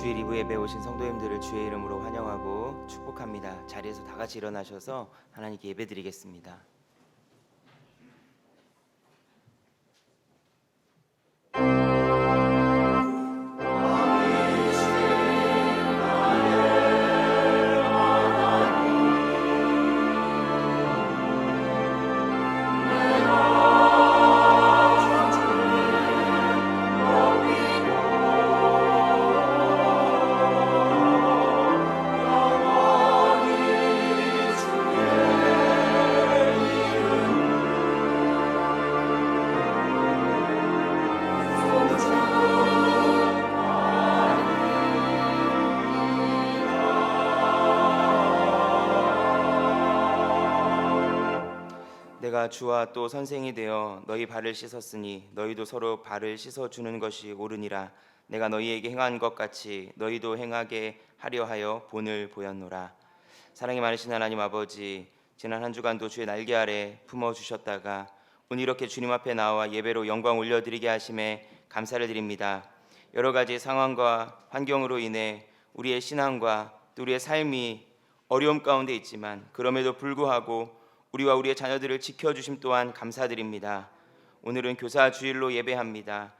주일 2부 예배 오신 성도님들을 주의 이름으로 환영하고 축복합니다. 자리에서 다 같이 일어나셔서 하나님께 예배드리겠습니다. 내가 주와 또 선생이 되어 너희 발을 씻었으니 너희도 서로 발을 씻어주는 것이 옳으니라. 내가 너희에게 행한 것 같이 너희도 행하게 하려 하여 본을 보였노라. 사랑이 많으신 하나님 아버지, 지난 한 주간도 주의 날개 아래 품어주셨다가 오늘 이렇게 주님 앞에 나와 예배로 영광 올려드리게 하심에 감사를 드립니다. 여러 가지 상황과 환경으로 인해 우리의 신앙과 또 우리의 삶이 어려움 가운데 있지만 그럼에도 불구하고 우리와 우리의 자녀들을 지켜주심 또한 감사드립니다. 오늘은 교사 주일로 예배합니다.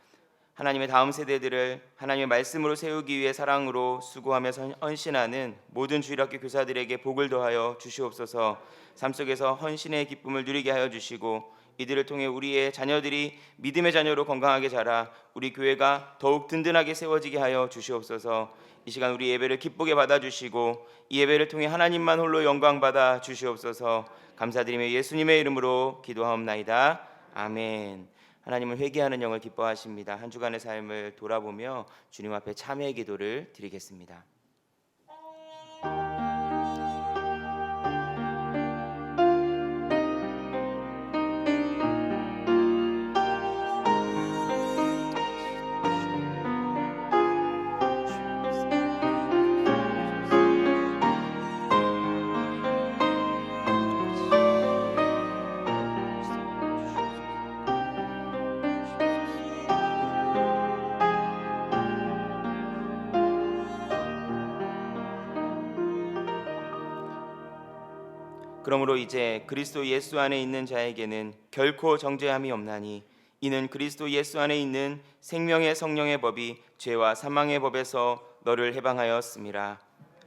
하나님의 다음 세대들을 하나님의 말씀으로 세우기 위해 사랑으로 수고하며 헌신하는 모든 주일학교 교사들에게 복을 더하여 주시옵소서. 삶 속에서 헌신의 기쁨을 누리게 하여 주시고 이들을 통해 우리의 자녀들이 믿음의 자녀로 건강하게 자라 우리 교회가 더욱 든든하게 세워지게 하여 주시옵소서. 이 시간 우리 예배를 기쁘게 받아주시고 이 예배를 통해 하나님만 홀로 영광 받아 주시옵소서. 감사드리며 예수님의 이름으로 기도하옵나이다. 아멘. 하나님은 회개하는 영을 기뻐하십니다. 한 주간의 삶을 돌아보며 주님 앞에 참회의 기도를 드리겠습니다. 그러므로 이제 그리스도 예수 안에 있는 자에게는 결코 정죄함이 없나니 이는 그리스도 예수 안에 있는 생명의 성령의 법이 죄와 사망의 법에서 너를 해방하였음이라.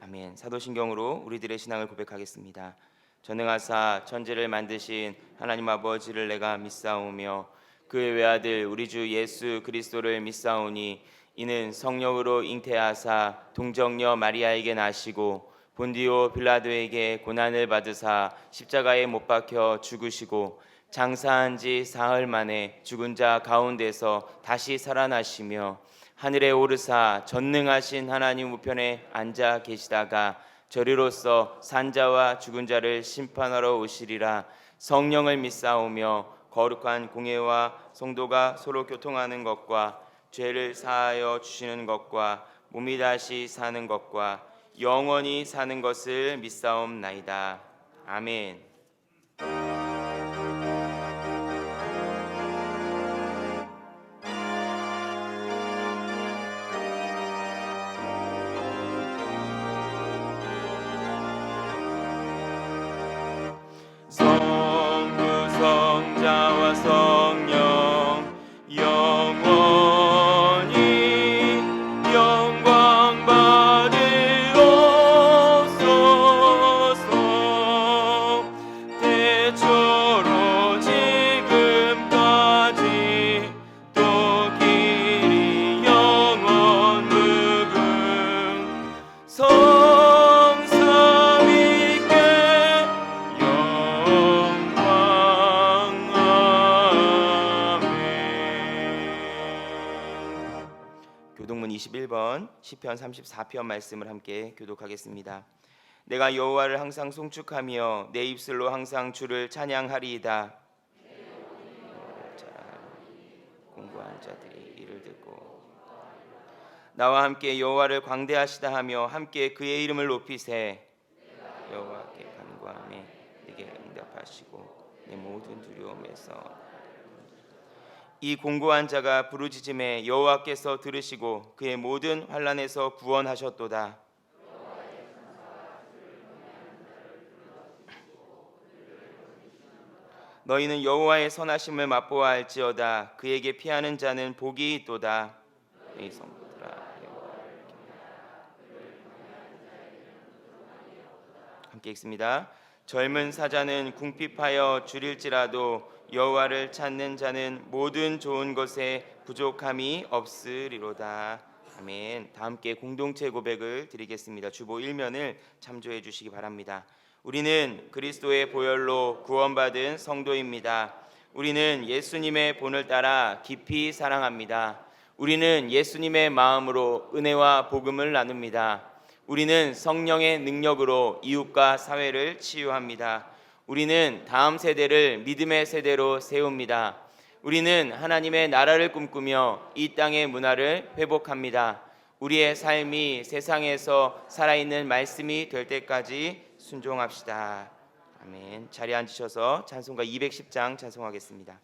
아멘. 사도신경으로 우리들의 신앙을 고백하겠습니다. 전능하사 천지를 만드신 하나님 아버지를 내가 믿사오며 그의 외아들 우리 주 예수 그리스도를 믿사오니 이는 성령으로 잉태하사 동정녀 마리아에게 나시고 본디오 빌라도에게 고난을 받으사 십자가에 못 박혀 죽으시고 장사한 지 사흘 만에 죽은 자 가운데서 다시 살아나시며 하늘에 오르사 전능하신 하나님 우편에 앉아 계시다가 저리로서 산자와 죽은 자를 심판하러 오시리라. 성령을 믿사오며 거룩한 공예와 성도가 서로 교통하는 것과 죄를 사하여 주시는 것과 몸이 다시 사는 것과 영원히 사는 것을 믿사옵나이다. 아멘. 성부 성자와 성령 영원히 영광 받으옵소서. 태초로 지금까지 또 길이 영원 무궁 성삼위께 영광. 아멘. 교동문 21번 시편 34편 말씀을 함께 교독하겠습니다. 내가 여호와를 항상 송축하며 내 입술로 항상 주를 찬양하리이다. 공고한 자들이 이를 듣고 나와 함께 여호와를 광대하시다 하며 함께 그의 이름을 높이세. 여호와께 간구하며 내게 응답하시고 내 모든 두려움에서 이 공고한 자가 부르짖음에 여호와께서 들으시고 그의 모든 환난에서 구원하셨도다. 너희는 여호와의 선하심을 맛보아 알지어다. 그에게 피하는 자는 복이 있도다. 이 성도들아, 함께 읽습니다. 젊은 사자는 궁핍하여 줄일지라도 여호와를 찾는 자는 모든 좋은 것에 부족함이 없으리로다. 아멘. 다 함께 공동체 고백을 드리겠습니다. 주보 1면을 참조해 주시기 바랍니다. 우리는 그리스도의 보혈로 구원받은 성도입니다. 우리는 예수님의 본을 따라 깊이 사랑합니다. 우리는 예수님의 마음으로 은혜와 복음을 나눕니다. 우리는 성령의 능력으로 이웃과 사회를 치유합니다. 우리는 다음 세대를 믿음의 세대로 세웁니다. 우리는 하나님의 나라를 꿈꾸며 이 땅의 문화를 회복합니다. 우리의 삶이 세상에서 살아있는 말씀이 될 때까지 순종합시다. 아멘. 자리에 앉으셔서 찬송가 210장 찬송하겠습니다.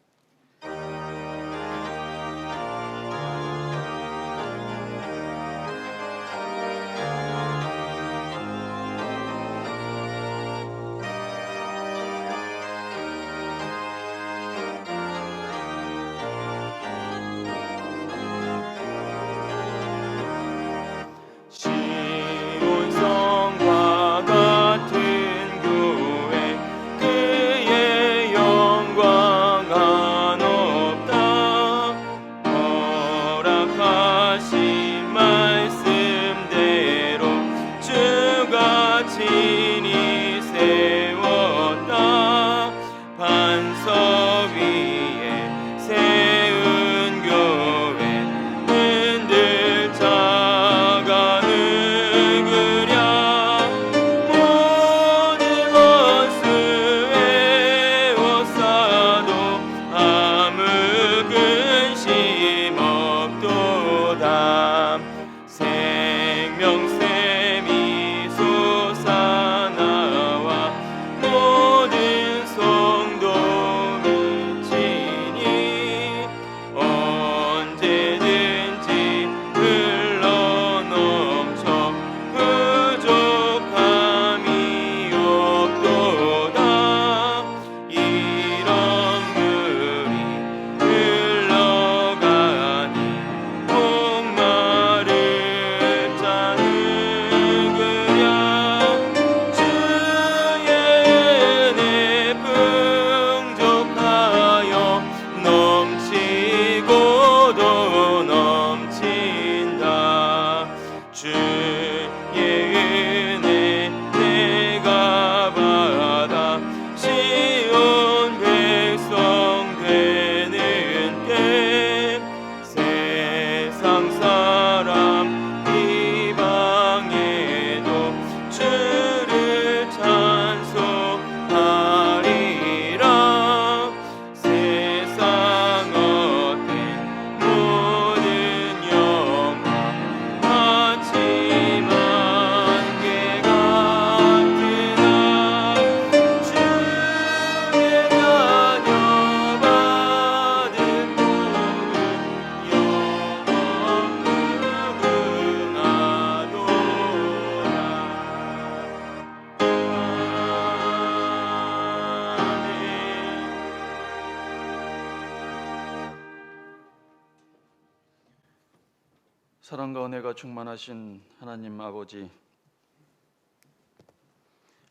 사랑과 은혜가 충만하신 하나님 아버지,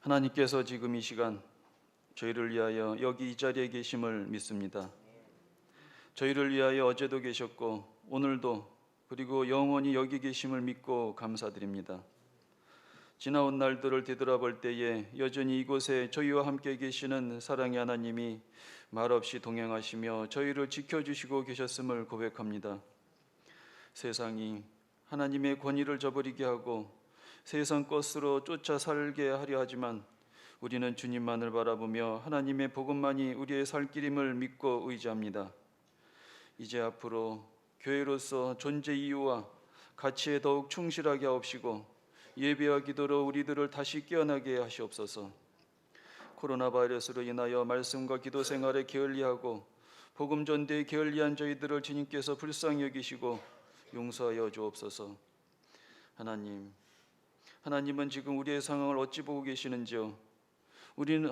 하나님께서 지금 이 시간 저희를 위하여 여기 이 자리에 계심을 믿습니다. 저희를 위하여 어제도 계셨고 오늘도 그리고 영원히 여기 계심을 믿고 감사드립니다. 지나온 날들을 되돌아볼 때에 여전히 이곳에 저희와 함께 계시는 사랑의 하나님이 말없이 동행하시며 저희를 지켜주시고 계셨음을 고백합니다. 세상이 하나님의 권위를 저버리게 하고 세상 것으로 쫓아 살게 하려 하지만 우리는 주님만을 바라보며 하나님의 복음만이 우리의 살 길임을 믿고 의지합니다. 이제 앞으로 교회로서 존재 이유와 가치에 더욱 충실하게 하옵시고 예배와 기도로 우리들을 다시 깨어나게 하시옵소서. 코로나 바이러스로 인하여 말씀과 기도 생활에 게을리하고 복음 전대에 게을리한 저희들을 주님께서 불쌍히 여기시고 용서하여 주옵소서. 하나님은 지금 우리의 상황을 어찌 보고 계시는지요?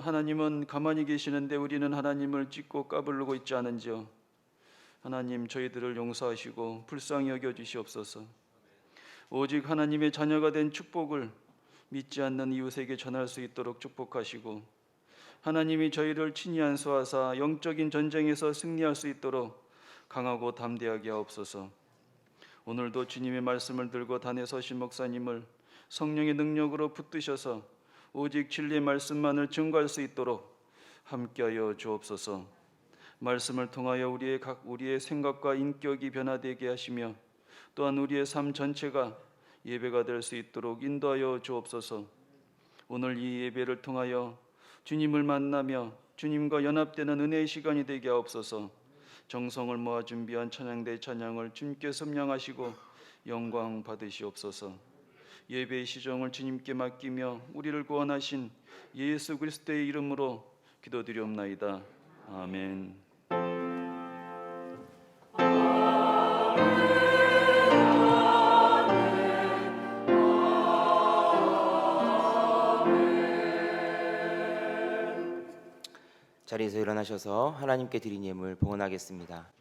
하나님은 가만히 계시는데 우리는 하나님을 찢고 까불르고 있지 않은지요? 하나님, 저희들을 용서하시고 불쌍히 여겨 주시옵소서. 오직 하나님의 자녀가 된 축복을 믿지 않는 이웃에게 전할 수 있도록 축복하시고, 하나님이 저희를 친히 안수하사 영적인 전쟁에서 승리할 수 있도록 강하고 담대하게 하옵소서. 오늘도 주님의 말씀을 들고 단에 서신 목사님을 성령의 능력으로 붙드셔서 오직 진리의 말씀만을 증거할 수 있도록 함께하여 주옵소서. 말씀을 통하여 우리의 생각과 인격이 변화되게 하시며 또한 우리의 삶 전체가 예배가 될 수 있도록 인도하여 주옵소서. 오늘 이 예배를 통하여 주님을 만나며 주님과 연합되는 은혜의 시간이 되게 하옵소서. 정성을 모아 준비한 찬양대 찬양을 주님께 섬량하시고 영광 받으시옵소서. 예배의 시정을 주님께 맡기며 우리를 구원하신 예수 그리스도의 이름으로 기도드리옵나이다. 아멘. 자리에서 일어나셔서 하나님께 드린 예물 봉헌하겠습니다.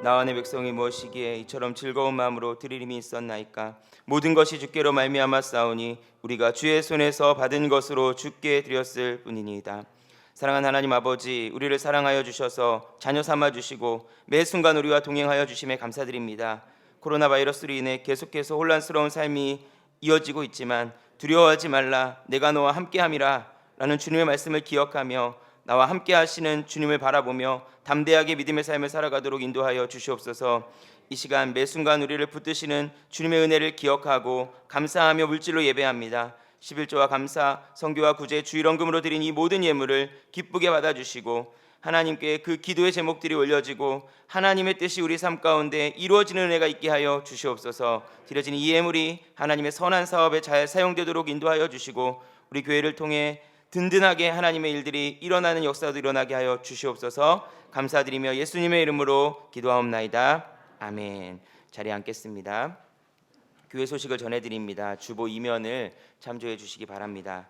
나와 내 백성이 무엇이기에 이처럼 즐거운 마음으로 드릴 힘이 있었나이까. 모든 것이 주께로 말미암아 싸우니 우리가 주의 손에서 받은 것으로 주께 드렸을 뿐이니이다. 사랑하는 하나님 아버지, 우리를 사랑하여 주셔서 자녀 삼아 주시고 매 순간 우리와 동행하여 주심에 감사드립니다. 코로나 바이러스로 인해 계속해서 혼란스러운 삶이 이어지고 있지만 두려워하지 말라, 내가 너와 함께함이라 라는 주님의 말씀을 기억하며 나와 함께 하시는 주님을 바라보며 담대하게 믿음의 삶을 살아가도록 인도하여 주시옵소서. 이 시간 매 순간 우리를 붙드시는 주님의 은혜를 기억하고 감사하며 물질로 예배합니다. 11조와 감사, 성교와 구제, 주일헌금으로 드린 이 모든 예물을 기쁘게 받아주시고 하나님께 그 기도의 제목들이 올려지고 하나님의 뜻이 우리 삶 가운데 이루어지는 은혜가 있게 하여 주시옵소서. 드려진 이 예물이 하나님의 선한 사업에 잘 사용되도록 인도하여 주시고 우리 교회를 통해 든든하게 하나님의 일들이 일어나는 역사도 일어나게 하여 주시옵소서. 감사드리며 예수님의 이름으로 기도하옵나이다. 아멘. 자리에 앉겠습니다. 교회 소식을 전해드립니다. 주보 2면을 참조해 주시기 바랍니다.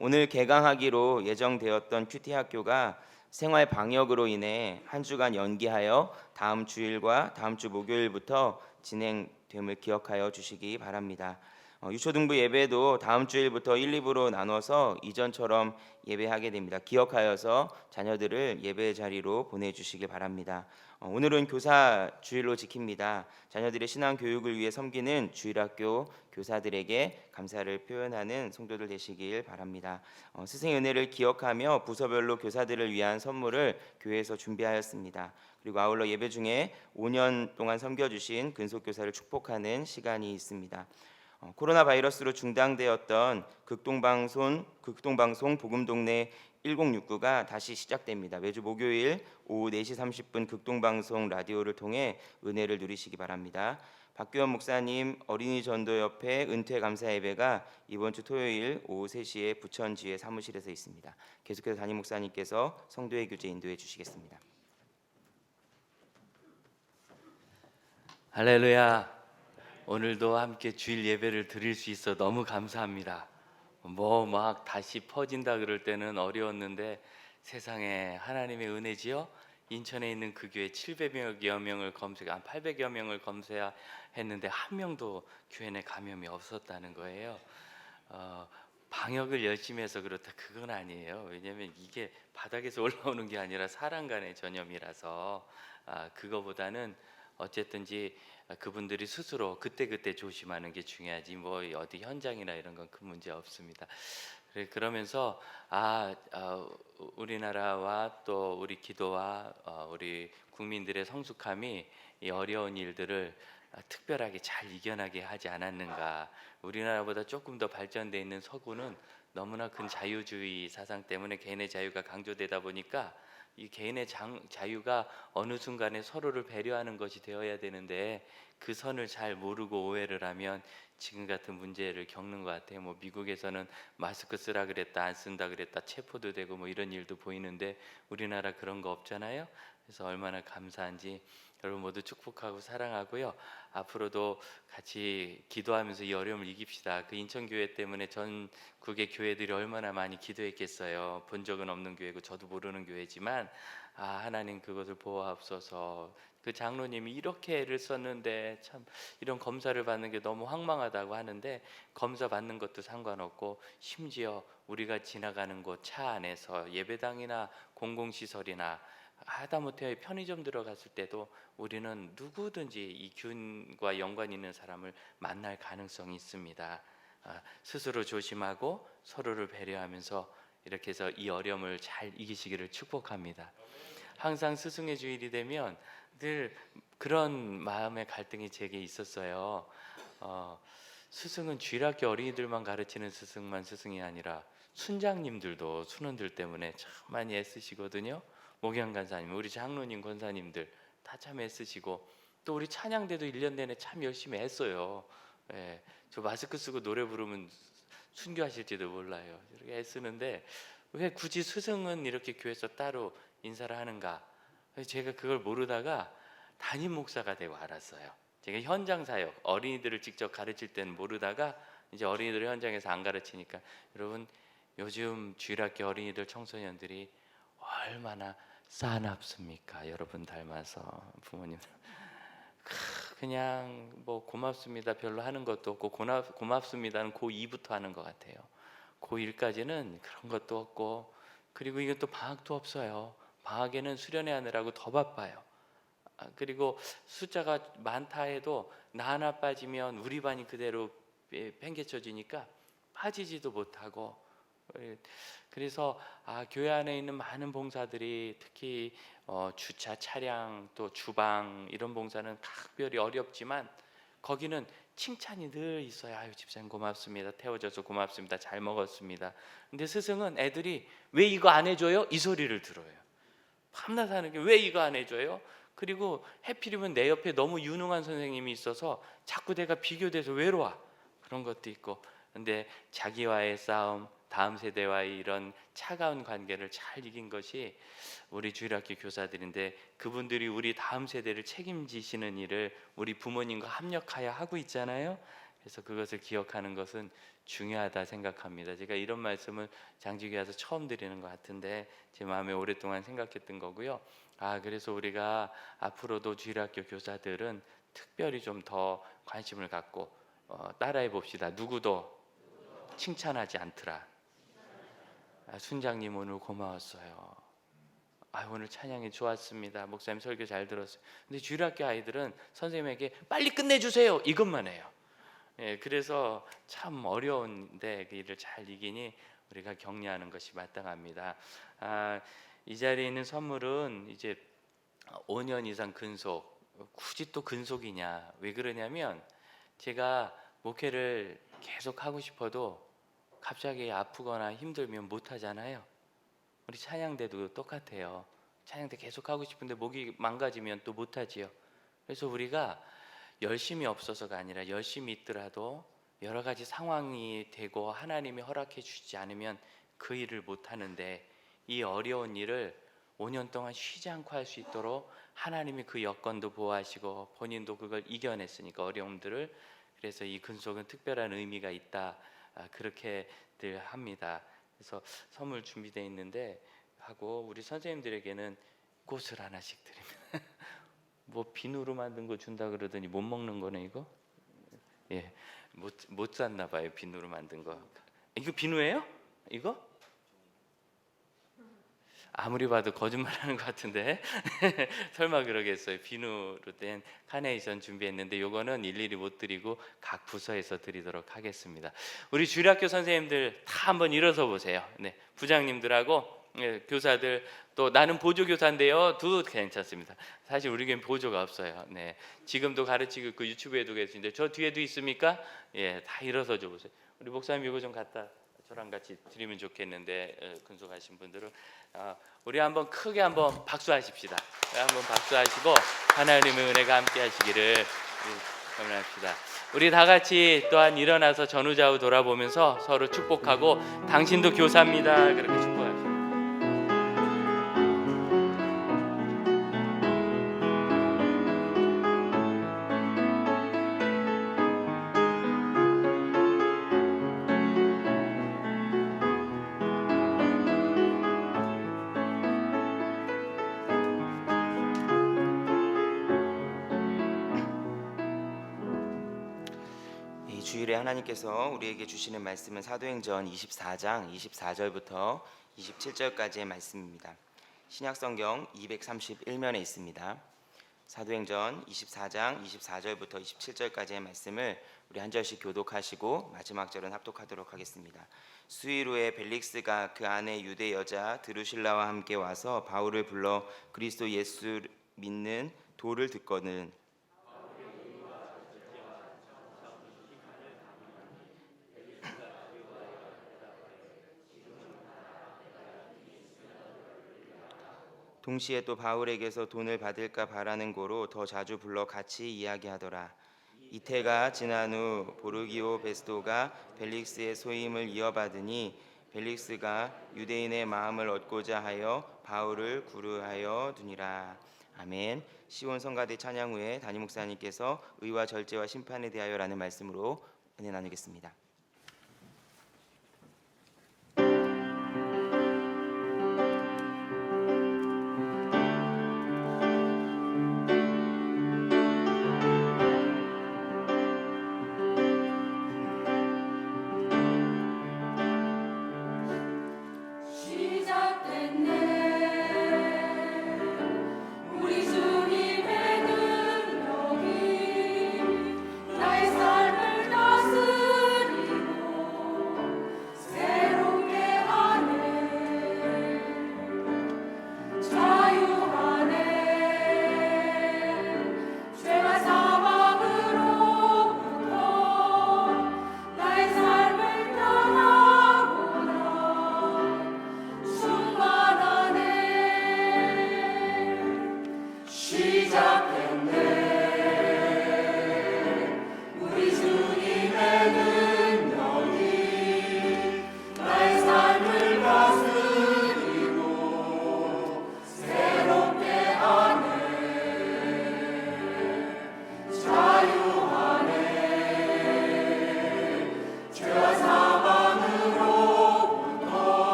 오늘 개강하기로 예정되었던 큐티 학교가 생활 방역으로 인해 한 주간 연기하여 다음 주일과 다음 주 목요일부터 진행됨을 기억하여 주시기 바랍니다. 유초등부 예배도 다음 주일부터 1, 2부로 나눠서 이전처럼 예배하게 됩니다. 기억하여서 자녀들을 예배 자리로 보내주시기 바랍니다. 오늘은 교사 주일로 지킵니다. 자녀들의 신앙 교육을 위해 섬기는 주일학교 교사들에게 감사를 표현하는 성도들 되시길 바랍니다. 스승의 은혜를 기억하며 부서별로 교사들을 위한 선물을 교회에서 준비하였습니다. 그리고 아울러 예배 중에 5년 동안 섬겨주신 근속교사를 축복하는 시간이 있습니다. 코로나 바이러스로 중단되었던 극동방송 복음동네 1069가 다시 시작됩니다. 매주 목요일 오후 4시 30분 극동방송 라디오를 통해 은혜를 누리시기 바랍니다. 박규원 목사님 어린이 전도협회 은퇴 감사 예배가 이번 주 토요일 오후 3시에 부천지회 사무실에서 있습니다. 계속해서 담임 목사님께서 성도의 교제 인도해 주시겠습니다. 할렐루야. 오늘도 함께 주일 예배를 드릴 수 있어 너무 감사합니다. 막 다시 퍼진다 그럴 때는 어려웠는데 세상에 하나님의 은혜지요. 인천에 있는 그 교회 700여 명을 검색, 800여 명을 검사했는데 한 명도 교회 내 감염이 없었다는 거예요. 방역을 열심히 해서 그렇다, 그건 아니에요. 왜냐하면 이게 바닥에서 올라오는 게 아니라 사람 간의 전염이라서 그거보다는 어쨌든지 그분들이 스스로 그때그때 조심하는 게 중요하지, 뭐 어디 현장이나 이런 건 큰 문제 없습니다. 그러면서 우리나라와 또 우리 기도와 우리 국민들의 성숙함이 이 어려운 일들을 특별하게 잘 이겨나게 하지 않았는가. 우리나라보다 조금 더 발전돼 있는 서구는 너무나 큰 자유주의 사상 때문에 개인의 자유가 강조되다 보니까 이 개인의 자유가 어느 순간에 서로를 배려하는 것이 되어야 되는데 그 선을 잘 모르고 오해를 하면 지금 같은 문제를 겪는 것 같아요. 뭐 미국에서는 마스크 쓰라 그랬다, 안 쓴다 그랬다, 체포도 되고 뭐 이런 일도 보이는데 우리나라 그런 거 없잖아요. 그래서 얼마나 감사한지 여러분 모두 축복하고 사랑하고요. 앞으로도 같이 기도하면서 이 어려움을 이깁시다. 그 인천교회 때문에 전국의 교회들이 얼마나 많이 기도했겠어요. 본 적은 없는 교회고 저도 모르는 교회지만 하나님 그것을 보호하옵소서. 그 장로님이 이렇게 애를 썼는데 참 이런 검사를 받는 게 너무 황망하다고 하는데, 검사 받는 것도 상관없고 심지어 우리가 지나가는 곳 차 안에서 예배당이나 공공시설이나 하다못해 편의점 들어갔을 때도 우리는 누구든지 이 균과 연관 있는 사람을 만날 가능성이 있습니다. 스스로 조심하고 서로를 배려하면서 이렇게 해서 이 어려움을 잘 이기시기를 축복합니다. 항상 스승의 주일이 되면 늘 그런 마음의 갈등이 제게 있었어요. 스승은 주일학교 어린이들만 가르치는 스승만 스승이 아니라 순장님들도 순원들 때문에 참 많이 애쓰시거든요. 목양 간사님, 우리 장로님, 권사님들 다 참 애쓰시고, 또 우리 찬양대도 1년 내내 참 열심히 했어요. 예, 저 마스크 쓰고 노래 부르면 순교하실지도 몰라요. 이렇게 애쓰는데 왜 굳이 스승은 이렇게 교회에서 따로 인사를 하는가? 제가 그걸 모르다가 담임 목사가 되고 알았어요. 제가 현장 사역, 어린이들을 직접 가르칠 때는 모르다가 이제 어린이들 현장에서 안 가르치니까, 여러분 요즘 주일학교 어린이들 청소년들이 얼마나 싸납습니까? 여러분 닮아서 부모님 그냥 뭐 고맙습니다 별로 하는 것도 없고, 고맙습니다는 고2부터 하는 것 같아요. 고1까지는 그런 것도 없고, 그리고 이건 또 방학도 없어요. 방학에는 수련회 하느라고 더 바빠요. 그리고 숫자가 많다 해도 나 하나 빠지면 우리 반이 그대로 팽개쳐지니까 빠지지도 못하고, 그래서 교회 안에 있는 많은 봉사들이 특히 주차 차량 또 주방 이런 봉사는 각별히 어렵지만 거기는 칭찬이 늘 있어요. 아유 집사님 고맙습니다, 태워줘서 고맙습니다, 잘 먹었습니다. 근데 스승은 애들이 왜 이거 안 해줘요? 이 소리를 들어요. 밤낮 하는 게 왜 이거 안 해줘요? 그리고 해필이면 내 옆에 너무 유능한 선생님이 있어서 자꾸 내가 비교돼서 외로워. 그런 것도 있고. 근데 자기와의 싸움, 다음 세대와의 이런 차가운 관계를 잘 이긴 것이 우리 주일학교 교사들인데, 그분들이 우리 다음 세대를 책임지시는 일을 우리 부모님과 합력하여 하고 있잖아요. 그래서 그것을 기억하는 것은 중요하다 생각합니다. 제가 이런 말씀을 장지교회 와서 처음 드리는 것 같은데 제 마음에 오랫동안 생각했던 거고요. 그래서 우리가 앞으로도 주일학교 교사들은 특별히 좀 더 관심을 갖고 따라해 봅시다. 누구도 칭찬하지 않더라. 순장님 오늘 고마웠어요. 오늘 찬양이 좋았습니다. 목사님 설교 잘 들었어요. 근데 주일학교 아이들은 선생님에게 빨리 끝내주세요 이것만 해요. 그래서 참 어려운데 그 일을 잘 이기니 우리가 격려하는 것이 마땅합니다. 이 자리에 있는 선물은 이제 5년 이상 근속. 굳이 또 근속이냐? 왜 그러냐면 제가 목회를 계속 하고 싶어도 갑자기 아프거나 힘들면 못 하잖아요. 우리 찬양대도 똑같아요. 찬양대 계속 하고 싶은데 목이 망가지면 또 못 하지요. 그래서 우리가 열심히 없어서가 아니라 열심히 있더라도 여러 가지 상황이 되고 하나님이 허락해 주지 않으면 그 일을 못 하는데, 이 어려운 일을 5년 동안 쉬지 않고 할 수 있도록 하나님이 그 여건도 보호하시고 본인도 그걸 이겨냈으니까 어려움들을. 그래서 이 근속은 특별한 의미가 있다, 그렇게들 합니다. 그래서 선물 준비되어 있는데 하고, 우리 선생님들에게는 꽃을 하나씩 드립니다. 뭐 비누로 만든 거 준다 그러더니 못 먹는 거네 이거? 예, 못 샀나 봐요 비누로 만든 거. 이거 비누예요? 이거? 아무리 봐도 거짓말하는 것 같은데 설마 그러겠어요. 비누로 된 카네이션 준비했는데 요거는 일일이 못 드리고 각 부서에서 드리도록 하겠습니다. 우리 주일학교 선생님들 다 한번 일어서 보세요. 네, 부장님들하고 교사들 또 나는 보조교사인데요. 도 괜찮습니다. 사실 우리 교회는 보조가 없어요. 네, 지금도 가르치고 그 유튜브에도 계신데 저 뒤에도 있습니까? 예, 다 일어서 줘 보세요. 우리 목사님 이거 좀 갖다 저랑 같이 드리면 좋겠는데 근속하신 분들은 우리 한번 크게 한번 박수하십시다. 한번 박수하시고 하나님의 은혜가 함께하시기를 기원합시다. 우리 다 같이 또한 일어나서 전후좌우 돌아보면서 서로 축복하고 당신도 교사입니다. 그렇게 축복하십시다. 이 주일에 하나님께서 우리에게 주시는 말씀은 사도행전 24장 24절부터 27절까지의 말씀입니다. 신약성경 231면에 있습니다. 사도행전 24장 24절부터 27절까지의 말씀을 우리 한 절씩 교독하시고 마지막 절은 합독하도록 하겠습니다. 수일 후에 벨릭스가 그 안에 유대 여자 드루실라와 함께 와서 바울을 불러 그리스도 예수 믿는 도를 듣거든 동시에 또 바울에게서 돈을 받을까 바라는 고로 더 자주 불러 같이 이야기하더라. 이태가 지난 후 보르기오 베스도가 벨릭스의 소임을 이어받으니 벨릭스가 유대인의 마음을 얻고자 하여 바울을 구류하여 두니라. 아멘. 시온 성가대 찬양 후에 담임 목사님께서 의와 절제와 심판에 대하여라는 말씀으로 은혜 나누겠습니다. 나의 삶을 다스리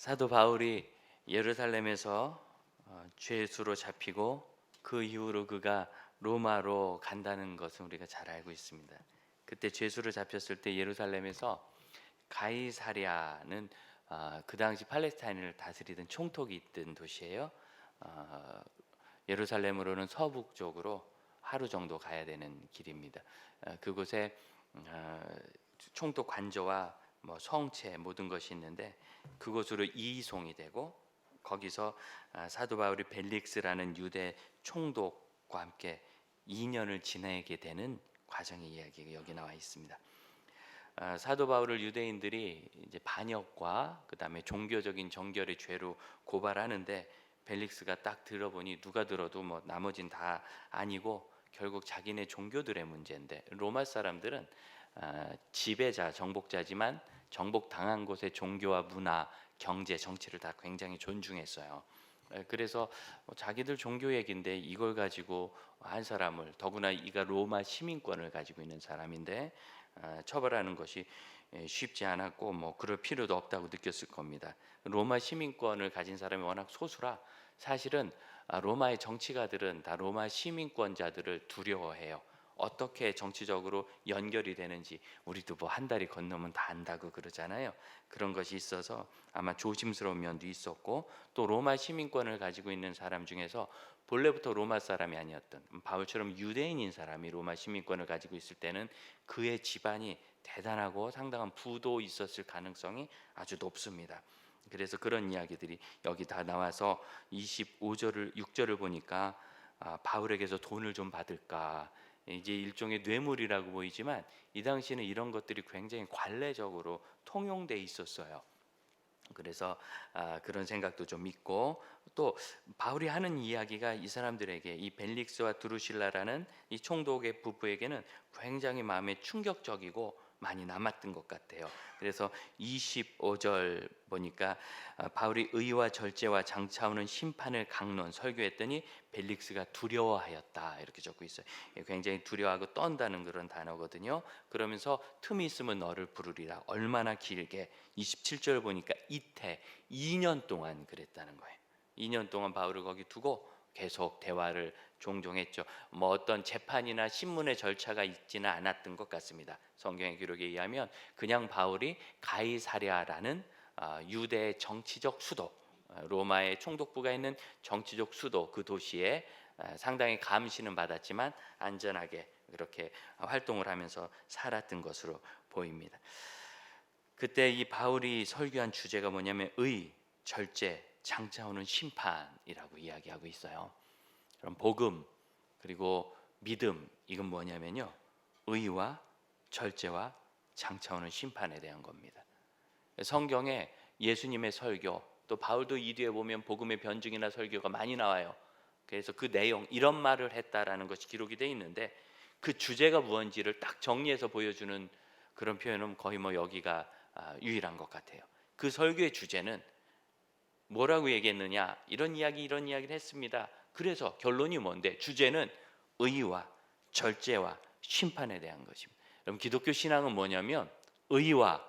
사도 바울이 예루살렘에서 죄수로 잡히고 그 이후로 그가 로마로 간다는 것은 우리가 잘 알고 있습니다. 그때 죄수로 잡혔을 때 예루살렘에서 가이사랴는 그 당시 팔레스타인을 다스리던 총독이 있던 도시예요. 예루살렘으로는 서북쪽으로 하루 정도 가야 되는 길입니다. 그곳에 총독 관저와 뭐 성체 모든 것이 있는데 그곳으로 이송이 되고 거기서 사도 바울이 벨릭스라는 유대 총독과 함께 2년을 지내게 되는 과정의 이야기가 여기 나와 있습니다. 사도 바울을 유대인들이 이제 반역과 그다음에 종교적인 정결의 죄로 고발하는데 벨릭스가 딱 들어보니 누가 들어도 뭐 나머진 다 아니고 결국 자기네 종교들의 문제인데 로마 사람들은 지배자, 정복자지만 정복당한 곳의 종교와 문화, 경제, 정치를 다 굉장히 존중했어요. 그래서 자기들 종교 얘기인데 이걸 가지고 한 사람을 더구나 이가 로마 시민권을 가지고 있는 사람인데 처벌하는 것이 쉽지 않았고 뭐 그럴 필요도 없다고 느꼈을 겁니다. 로마 시민권을 가진 사람이 워낙 소수라 사실은 로마의 정치가들은 다 로마 시민권자들을 두려워해요. 어떻게 정치적으로 연결이 되는지 우리도 뭐 한 달이 건너면 다 안다고 그러잖아요. 그런 것이 있어서 아마 조심스러운 면도 있었고 또 로마 시민권을 가지고 있는 사람 중에서 본래부터 로마 사람이 아니었던 바울처럼 유대인인 사람이 로마 시민권을 가지고 있을 때는 그의 집안이 대단하고 상당한 부도 있었을 가능성이 아주 높습니다. 그래서 그런 이야기들이 여기 다 나와서 25절을 6절을 보니까 바울에게서 돈을 좀 받을까 이제 일종의 뇌물이라고 보이지만 이 당시에는 이런 것들이 굉장히 관례적으로 통용돼 있었어요. 그래서 그런 생각도 좀 있고 또 바울이 하는 이야기가 이 사람들에게 이 벨릭스와 드루실라라는 이 총독의 부부에게는 굉장히 마음에 충격적이고 많이 남았던 것 같아요. 그래서 25절 보니까 바울이 의와 절제와 장차오는 심판을 강론 설교했더니 벨릭스가 두려워하였다 이렇게 적고 있어요. 굉장히 두려워하고 떤다는 그런 단어거든요. 그러면서 틈이 있으면 너를 부르리라. 얼마나 길게 27절 보니까 이태 2년 동안 그랬다는 거예요. 2년 동안 바울을 거기 두고 계속 대화를 종종 했죠. 뭐 어떤 재판이나 신문의 절차가 있지는 않았던 것 같습니다. 성경의 기록에 의하면 그냥 바울이 가이사랴라는 유대의 정치적 수도, 로마의 총독부가 있는 정치적 수도 그 도시에 상당히 감시는 받았지만 안전하게 그렇게 활동을 하면서 살았던 것으로 보입니다. 그때 이 바울이 설교한 주제가 뭐냐면 의, 절제, 장차 오는 심판이라고 이야기하고 있어요. 그럼 복음 그리고 믿음 이건 뭐냐면요 의와 절제와 장차 오는 심판에 대한 겁니다. 성경에 예수님의 설교 또 바울도 이 뒤에 보면 복음의 변증이나 설교가 많이 나와요. 그래서 그 내용 이런 말을 했다라는 것이 기록이 돼 있는데 그 주제가 무엇인지를 딱 정리해서 보여주는 그런 표현은 거의 뭐 여기가 유일한 것 같아요. 그 설교의 주제는 뭐라고 얘기했느냐 이런 이야기를 했습니다. 그래서 결론이 뭔데 주제는 의와 절제와 심판에 대한 것입니다. 그럼 기독교 신앙은 뭐냐면 의와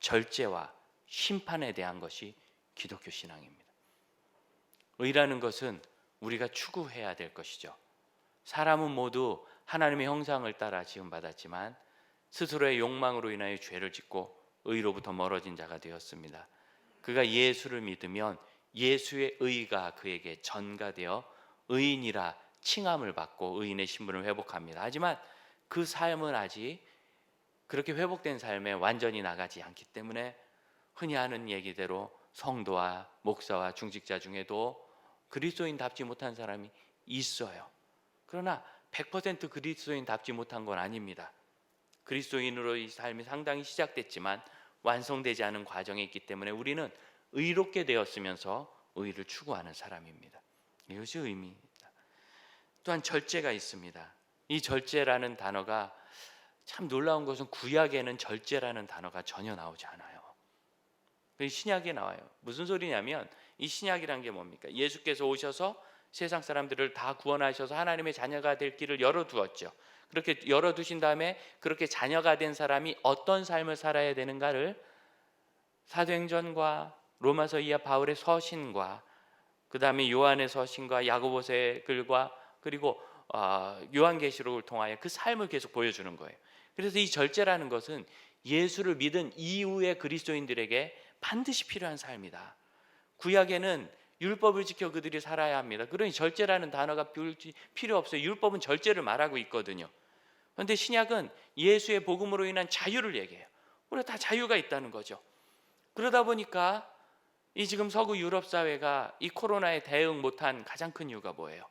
절제와 심판에 대한 것이 기독교 신앙입니다. 의라는 것은 우리가 추구해야 될 것이죠. 사람은 모두 하나님의 형상을 따라 지음받았지만 스스로의 욕망으로 인하여 죄를 짓고 의로부터 멀어진 자가 되었습니다. 그가 예수를 믿으면 예수의 의가 그에게 전가되어 의인이라 칭함을 받고 의인의 신분을 회복합니다. 하지만 그 삶은 아직 그렇게 회복된 삶에 완전히 나가지 않기 때문에 흔히 하는 얘기대로 성도와 목사와 중직자 중에도 그리스도인답지 못한 사람이 있어요. 그러나 100% 그리스도인답지 못한 건 아닙니다. 그리스도인으로의 삶이 상당히 시작됐지만 완성되지 않은 과정에 있기 때문에 우리는 의롭게 되었으면서 의를 추구하는 사람입니다. 이것이 의미입니다. 또한 절제가 있습니다. 이 절제라는 단어가 참 놀라운 것은 구약에는 절제라는 단어가 전혀 나오지 않아요. 신약에 나와요. 무슨 소리냐면 이 신약이란 게 뭡니까? 예수께서 오셔서 세상 사람들을 다 구원하셔서 하나님의 자녀가 될 길을 열어두었죠. 그렇게 열어두신 다음에 그렇게 자녀가 된 사람이 어떤 삶을 살아야 되는가를 사도행전과 로마서 이하 바울의 서신과 그 다음에 요한의 서신과 야고보서의 글과 그리고 요한계시록을 통하여 그 삶을 계속 보여주는 거예요. 그래서 이 절제라는 것은 예수를 믿은 이후의 그리스도인들에게 반드시 필요한 삶이다. 구약에는 율법을 지켜 그들이 살아야 합니다. 그러니 절제라는 단어가 필요 없어요. 율법은 절제를 말하고 있거든요. 그런데 신약은 예수의 복음으로 인한 자유를 얘기해요. 우리가 다 자유가 있다는 거죠. 그러다 보니까 이 지금 서구 유럽 사회가 이 코로나에 대응 못한 가장 큰 이유가 뭐예요?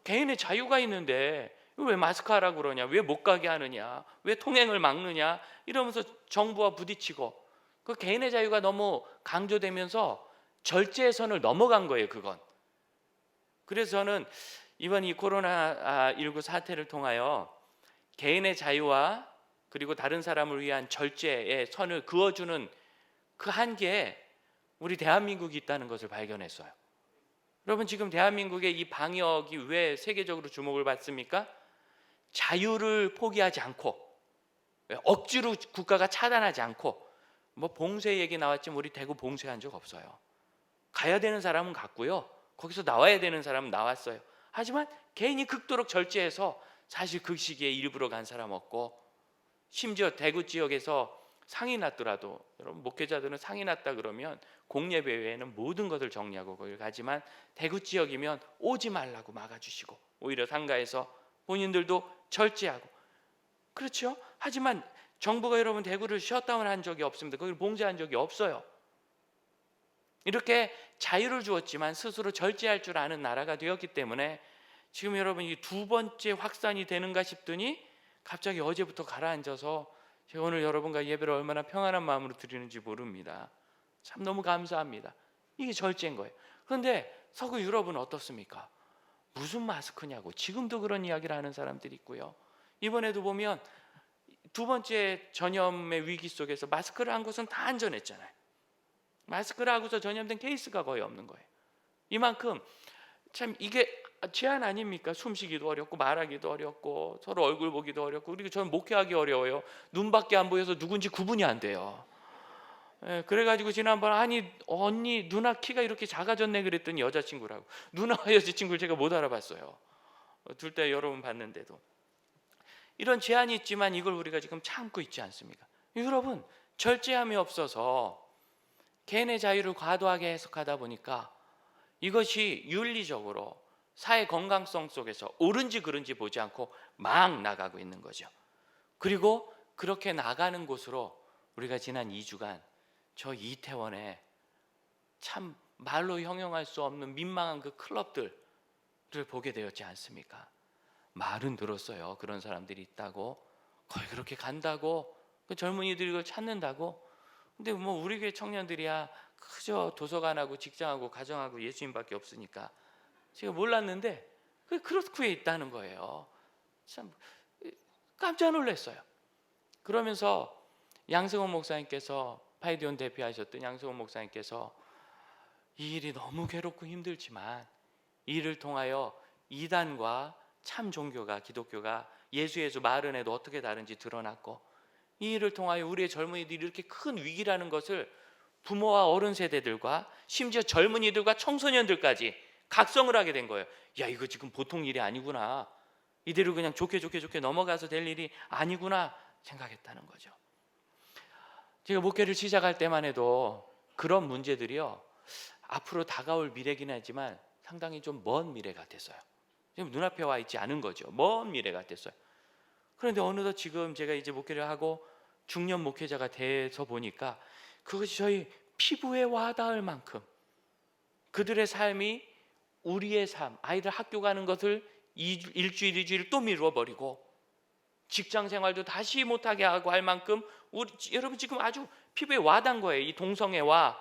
개인의 자유가 있는데 왜 마스크 하라고 그러냐? 왜 못 가게 하느냐? 왜 통행을 막느냐? 이러면서 정부와 부딪히고 그 개인의 자유가 너무 강조되면서 절제의 선을 넘어간 거예요. 그건. 그래서 저는 이번 이 코로나19 사태를 통하여 개인의 자유와 그리고 다른 사람을 위한 절제의 선을 그어주는 그 한계에 우리 대한민국이 있다는 것을 발견했어요. 여러분, 지금 대한민국의 이 방역이 왜 세계적으로 주목을 받습니까? 자유를 포기하지 않고 억지로 국가가 차단하지 않고 뭐 봉쇄 얘기 나왔지만 우리 대구 봉쇄한 적 없어요. 가야 되는 사람은 갔고요. 거기서 나와야 되는 사람은 나왔어요. 하지만 개인이 극도로 절제해서 사실 그 시기에 일부러 간 사람 없고, 심지어 대구 지역에서 상이 났더라도, 여러분 목회자들은 상이 났다 그러면 공예배 외에는 모든 것을 정리하고 거길 가지만 대구 지역이면 오지 말라고 막아주시고 오히려 상가에서 본인들도 절제하고 그렇죠. 하지만 정부가 여러분 대구를 셧다운한 적이 없습니다. 거기를 봉쇄한 적이 없어요. 이렇게 자유를 주었지만 스스로 절제할 줄 아는 나라가 되었기 때문에 지금 여러분 이 두 번째 확산이 되는가 싶더니 갑자기 어제부터 가라앉아서 제가 오늘 여러분과 예배를 얼마나 평안한 마음으로 드리는지 모릅니다. 참 너무 감사합니다. 이게 절제인 거예요. 그런데 서구 유럽은 어떻습니까? 무슨 마스크냐고 지금도 그런 이야기를 하는 사람들이 있고요. 이번에도 보면 두 번째 전염의 위기 속에서 마스크를 한 것은 다 안전했잖아요. 마스크를 하고서 전염된 케이스가 거의 없는 거예요. 이만큼 참 이게 제한 아닙니까? 숨쉬기도 어렵고 말하기도 어렵고 서로 얼굴 보기도 어렵고, 그리고 저는 목회하기 어려워요. 눈밖에 안 보여서 누군지 구분이 안 돼요. 그래가지고 지난번 아니 언니 누나 키가 이렇게 작아졌네 그랬더니 여자친구라고. 누나와 여자친구를 제가 못 알아봤어요. 둘 다 여러 번 봤는데도 이런 제한이 있지만 이걸 우리가 지금 참고 있지 않습니까? 여러분, 절제함이 없어서 개인의 자유를 과도하게 해석하다 보니까 이것이 윤리적으로 사회 건강성 속에서 옳은지 그른지 보지 않고 막 나가고 있는 거죠. 그리고 그렇게 나가는 곳으로 우리가 지난 2주간 저 이태원에 참 말로 형용할 수 없는 민망한 그 클럽들을 보게 되었지 않습니까? 말은 들었어요. 그런 사람들이 있다고, 거의 그렇게 간다고, 그 젊은이들이 그걸 찾는다고. 근데 뭐 우리 교회 청년들이야 그저 도서관하고 직장하고 가정하고 예수님밖에 없으니까 제가 몰랐는데 그 크로스쿠에 있다는 거예요. 참 깜짝 놀랐어요. 그러면서 양승원 목사님께서, 파이디온 대표하셨던 양승원 목사님께서 이 일이 너무 괴롭고 힘들지만 이 일을 통하여 이단과 참 종교가, 기독교가 예수 말은 해도 어떻게 다른지 드러났고, 이 일을 통하여 우리의 젊은이들이 이렇게 큰 위기라는 것을 부모와 어른 세대들과 심지어 젊은이들과 청소년들까지 각성을 하게 된 거예요. 야, 이거 지금 보통 일이 아니구나, 이대로 그냥 좋게 넘어가서 될 일이 아니구나 생각했다는 거죠. 제가 목회를 시작할 때만 해도 그런 문제들이요 앞으로 다가올 미래긴 하지만 상당히 좀 먼 미래 같았어요. 지금 눈앞에 와 있지 않은 거죠. 먼 미래 같았어요. 그런데 어느덧 지금 제가 이제 목회를 하고 중년 목회자가 돼서 보니까 그것이 저희 피부에 와닿을 만큼 그들의 삶이 우리의 삶, 아이들 학교 가는 것을 일주일 또 미뤄버리고 직장 생활도 다시 못하게 하고 할 만큼 여러분 지금 아주 피부에 와닿은 거예요. 이 동성애와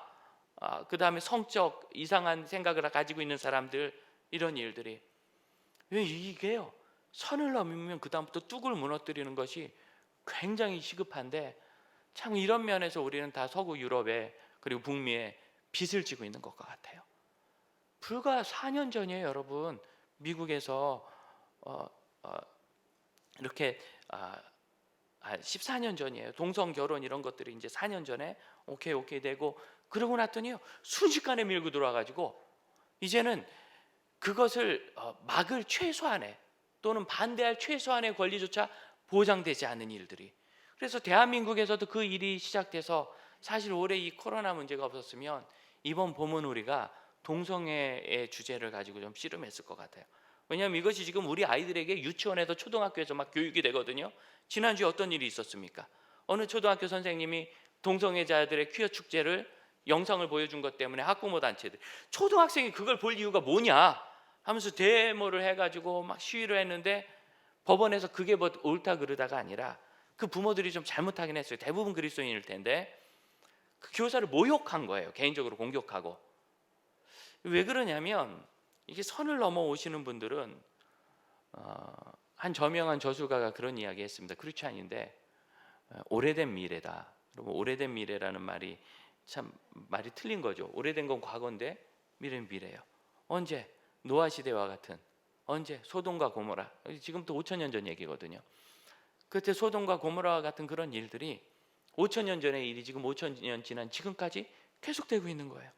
그 다음에 성적 이상한 생각을 가지고 있는 사람들, 이런 일들이. 왜 이게요? 선을 넘으면 그 다음부터 뚝을 무너뜨리는 것이 굉장히 시급한데, 참 이런 면에서 우리는 다 서구 유럽에 그리고 북미에 빚을 지고 있는 것과 같아요. 불과 4년 전이에요, 여러분. 미국에서 이렇게 14년 전이에요. 동성 결혼 이런 것들이 이제 4년 전에 오케이 되고, 그러고 났더니요 순식간에 밀고 들어와가지고 이제는 그것을 막을 최소한의 또는 반대할 최소한의 권리조차 보장되지 않는 일들이. 그래서 대한민국에서도 그 일이 시작돼서 사실 올해 이 코로나 문제가 없었으면 이번 봄은 우리가 동성애의 주제를 가지고 좀 씨름했을 것 같아요. 왜냐하면 이것이 지금 우리 아이들에게 유치원에서 초등학교에서 막 교육이 되거든요. 지난주에 어떤 일이 있었습니까? 어느 초등학교 선생님이 동성애자들의 퀴어 축제를 영상을 보여준 것 때문에 학부모 단체들, 초등학생이 그걸 볼 이유가 뭐냐 하면서 데모를 해가지고 막 시위를 했는데, 법원에서 그게 뭐 옳다 그르다가 아니라 그 부모들이 좀 잘못하긴 했어요. 대부분 그리스도인일 텐데 그 교사를 모욕한 거예요. 개인적으로 공격하고. 왜 그러냐면 이게 선을 넘어오시는 분들은 한 저명한 저술가가 그런 이야기 했습니다. 크리스찬인데 오래된 미래다. 여러분, 오래된 미래라는 말이 참 말이 틀린 거죠. 오래된 건 과거인데 미래는 미래예요. 언제? 노아 시대와 같은, 언제? 소돔과 고모라. 지금부터 5,000년 전 얘기거든요. 그때 소돔과 고모라와 같은 그런 일들이 5,000년 전의 일이 지금 5,000년 지난 지금까지 계속되고 있는 거예요.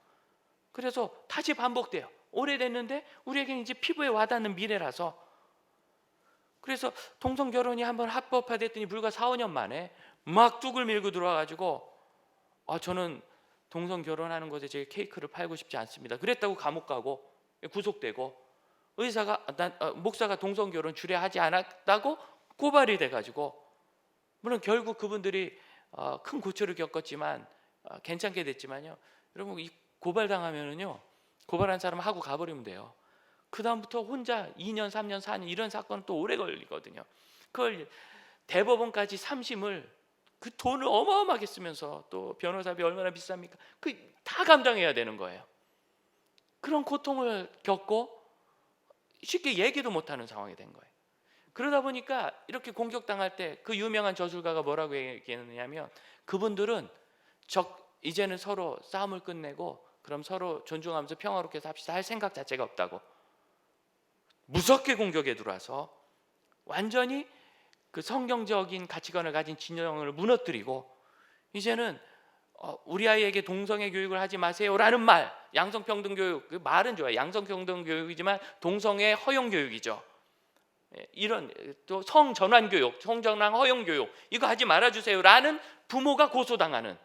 그래서 다시 반복돼요. 오래됐는데 우리에게는 이제 피부에 와닿는 미래라서. 그래서 동성 결혼이 한번 합법화됐더니 불과 4, 5년 만에 막 뚝을 밀고 들어와가지고 저는 동성 결혼하는 것에 제 케이크를 팔고 싶지 않습니다. 그랬다고 감옥 가고 구속되고, 목사가 동성 결혼 주례하지 않았다고 고발이 돼가지고, 물론 결국 그분들이 큰 고초를 겪었지만 괜찮게 됐지만요. 여러분, 이 고발당하면은요, 고발한 사람 하고 가버리면 돼요. 그 다음부터 혼자 2년, 3년, 4년 이런 사건은 또 오래 걸리거든요. 그걸 대법원까지 3심을 그 돈을 어마어마하게 쓰면서, 또 변호사비 얼마나 비쌉니까? 그 다 감당해야 되는 거예요. 그런 고통을 겪고 쉽게 얘기도 못하는 상황이 된 거예요. 그러다 보니까 이렇게 공격당할 때 그 유명한 저술가가 뭐라고 얘기했느냐면, 그분들은 이제는 서로 싸움을 끝내고 그럼 서로 존중하면서 평화롭게 삽시다 할 생각 자체가 없다고, 무섭게 공격에 들어와서 완전히 그 성경적인 가치관을 가진 진영을 무너뜨리고, 이제는 우리 아이에게 동성애 교육을 하지 마세요라는 말, 양성평등 교육, 그 말은 좋아요. 양성평등 교육이지만 동성애 허용 교육이죠. 이런 또 성전환 교육, 성전환 허용 교육 이거 하지 말아주세요라는 부모가 고소당하는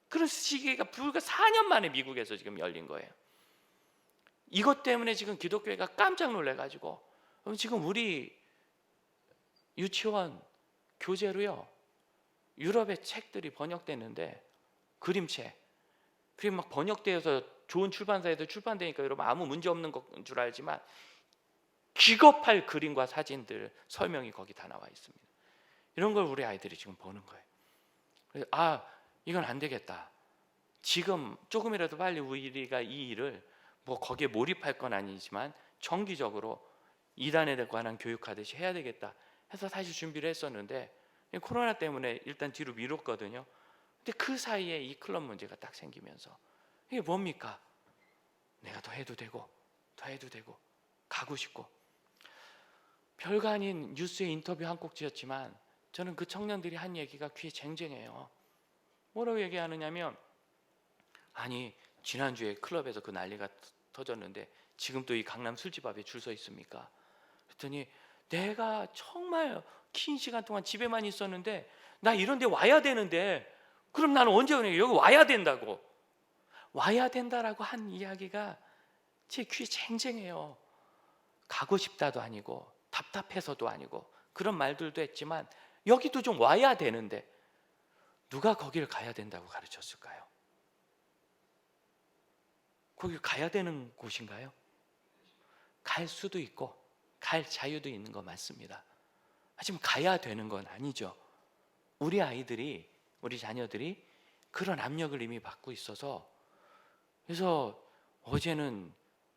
그런 시기가 불과 4년 만에 미국에서 지금 열린 거예요. 이것 때문에 지금 기독교회가 깜짝 놀래가지고 지금 우리 유치원 교재로요, 유럽의 책들이 번역됐는데, 그림책, 그게 막 번역되어서 좋은 출판사에서 출판되니까 여러분 아무 문제 없는 건 줄 알지만 기겁할 그림과 사진들, 설명이 거기 다 나와 있습니다. 이런 걸 우리 아이들이 지금 보는 거예요. 그래서 이건 안 되겠다. 지금 조금이라도 빨리 우리가 이 일을 뭐 거기에 몰입할 건 아니지만 정기적으로 이단에 관한 교육하듯이 해야 되겠다 해서 사실 준비를 했었는데, 코로나 때문에 일단 뒤로 미뤘거든요. 근데 그 사이에 이 클럽 문제가 딱 생기면서, 이게 뭡니까? 내가 더 해도 되고 가고 싶고, 별거 아닌 뉴스의 인터뷰 한 꼭지였지만 저는 그 청년들이 한 얘기가 귀에 쟁쟁해요. 뭐라고 얘기하느냐면, 아니 지난주에 클럽에서 그 난리가 터졌는데 지금 또 이 강남 술집 앞에 줄 서 있습니까? 그랬더니 내가 정말 긴 시간 동안 집에만 있었는데 나 이런 데 와야 되는데 그럼 나는 언제 오냐, 여기 와야 된다고, 와야 된다라고 한 이야기가 제 귀에 쟁쟁해요. 가고 싶다도 아니고 답답해서도 아니고 그런 말들도 했지만 여기도 좀 와야 되는데 누가 거기를 가야 된다고 가르쳤을까요? 거기 가야 되는 곳인가요? 갈 수도 있고 갈 자유도 있는 거 맞습니다. 하지만 가야 되는 건 아니죠. 우리 아이들이, 우리 자녀들이 그런 압력을 이미 받고 있어서, 그래서 어제는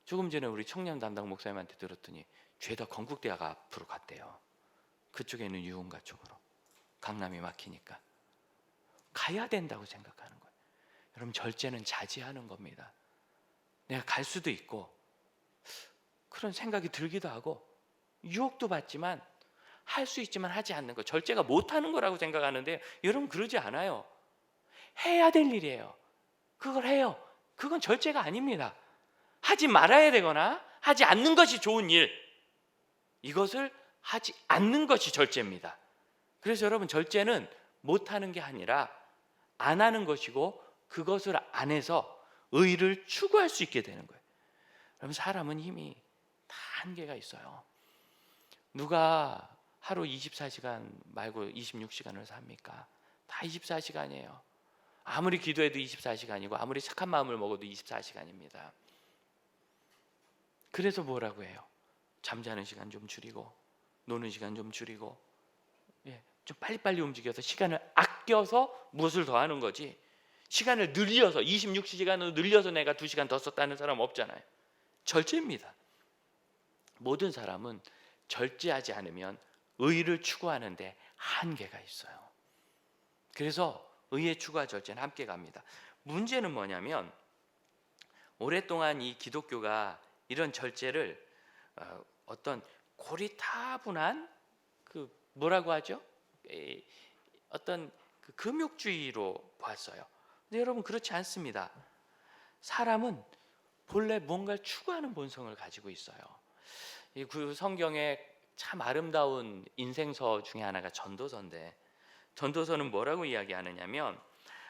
조금 전에 우리 청년 담당 목사님한테 들었더니 죄다 건국대학 앞으로 갔대요. 그쪽에 있는 유흥가 쪽으로. 강남이 막히니까 가야 된다고 생각하는 거예요. 여러분, 절제는 자제하는 겁니다. 내가 갈 수도 있고 그런 생각이 들기도 하고 유혹도 받지만 할 수 있지만 하지 않는 거, 절제가 못하는 거라고 생각하는데 여러분 그러지 않아요. 해야 될 일이에요. 그걸 해요. 그건 절제가 아닙니다. 하지 말아야 되거나 하지 않는 것이 좋은 일, 이것을 하지 않는 것이 절제입니다. 그래서 여러분, 절제는 못하는 게 아니라 안 하는 것이고, 그것을 안 해서 의를 추구할 수 있게 되는 거예요. 여러분, 사람은 힘이 다 한계가 있어요. 누가 하루 24시간 말고 26시간을 삽니까? 다 24시간이에요. 아무리 기도해도 24시간이고 아무리 착한 마음을 먹어도 24시간입니다. 그래서 뭐라고 해요? 잠자는 시간 좀 줄이고 노는 시간 좀 줄이고, 좀 빨리빨리 움직여서 시간을 아껴서 무엇을 더 하는 거지, 시간을 늘려서 26시간으로 늘려서 내가 2시간 더 썼다는 사람 없잖아요. 절제입니다. 모든 사람은 절제하지 않으면 의를 추구하는데 한계가 있어요. 그래서 의의 추구와 절제는 함께 갑니다. 문제는 뭐냐면, 오랫동안 이 기독교가 이런 절제를 어떤 고리타분한 뭐라고 하죠? 어떤 금욕주의로 봤어요. 근데 여러분, 그렇지 않습니다. 사람은 본래 뭔가를 추구하는 본성을 가지고 있어요. 그 성경에 참 아름다운 인생서 중에 하나가 전도서인데, 전도서는 뭐라고 이야기하느냐면,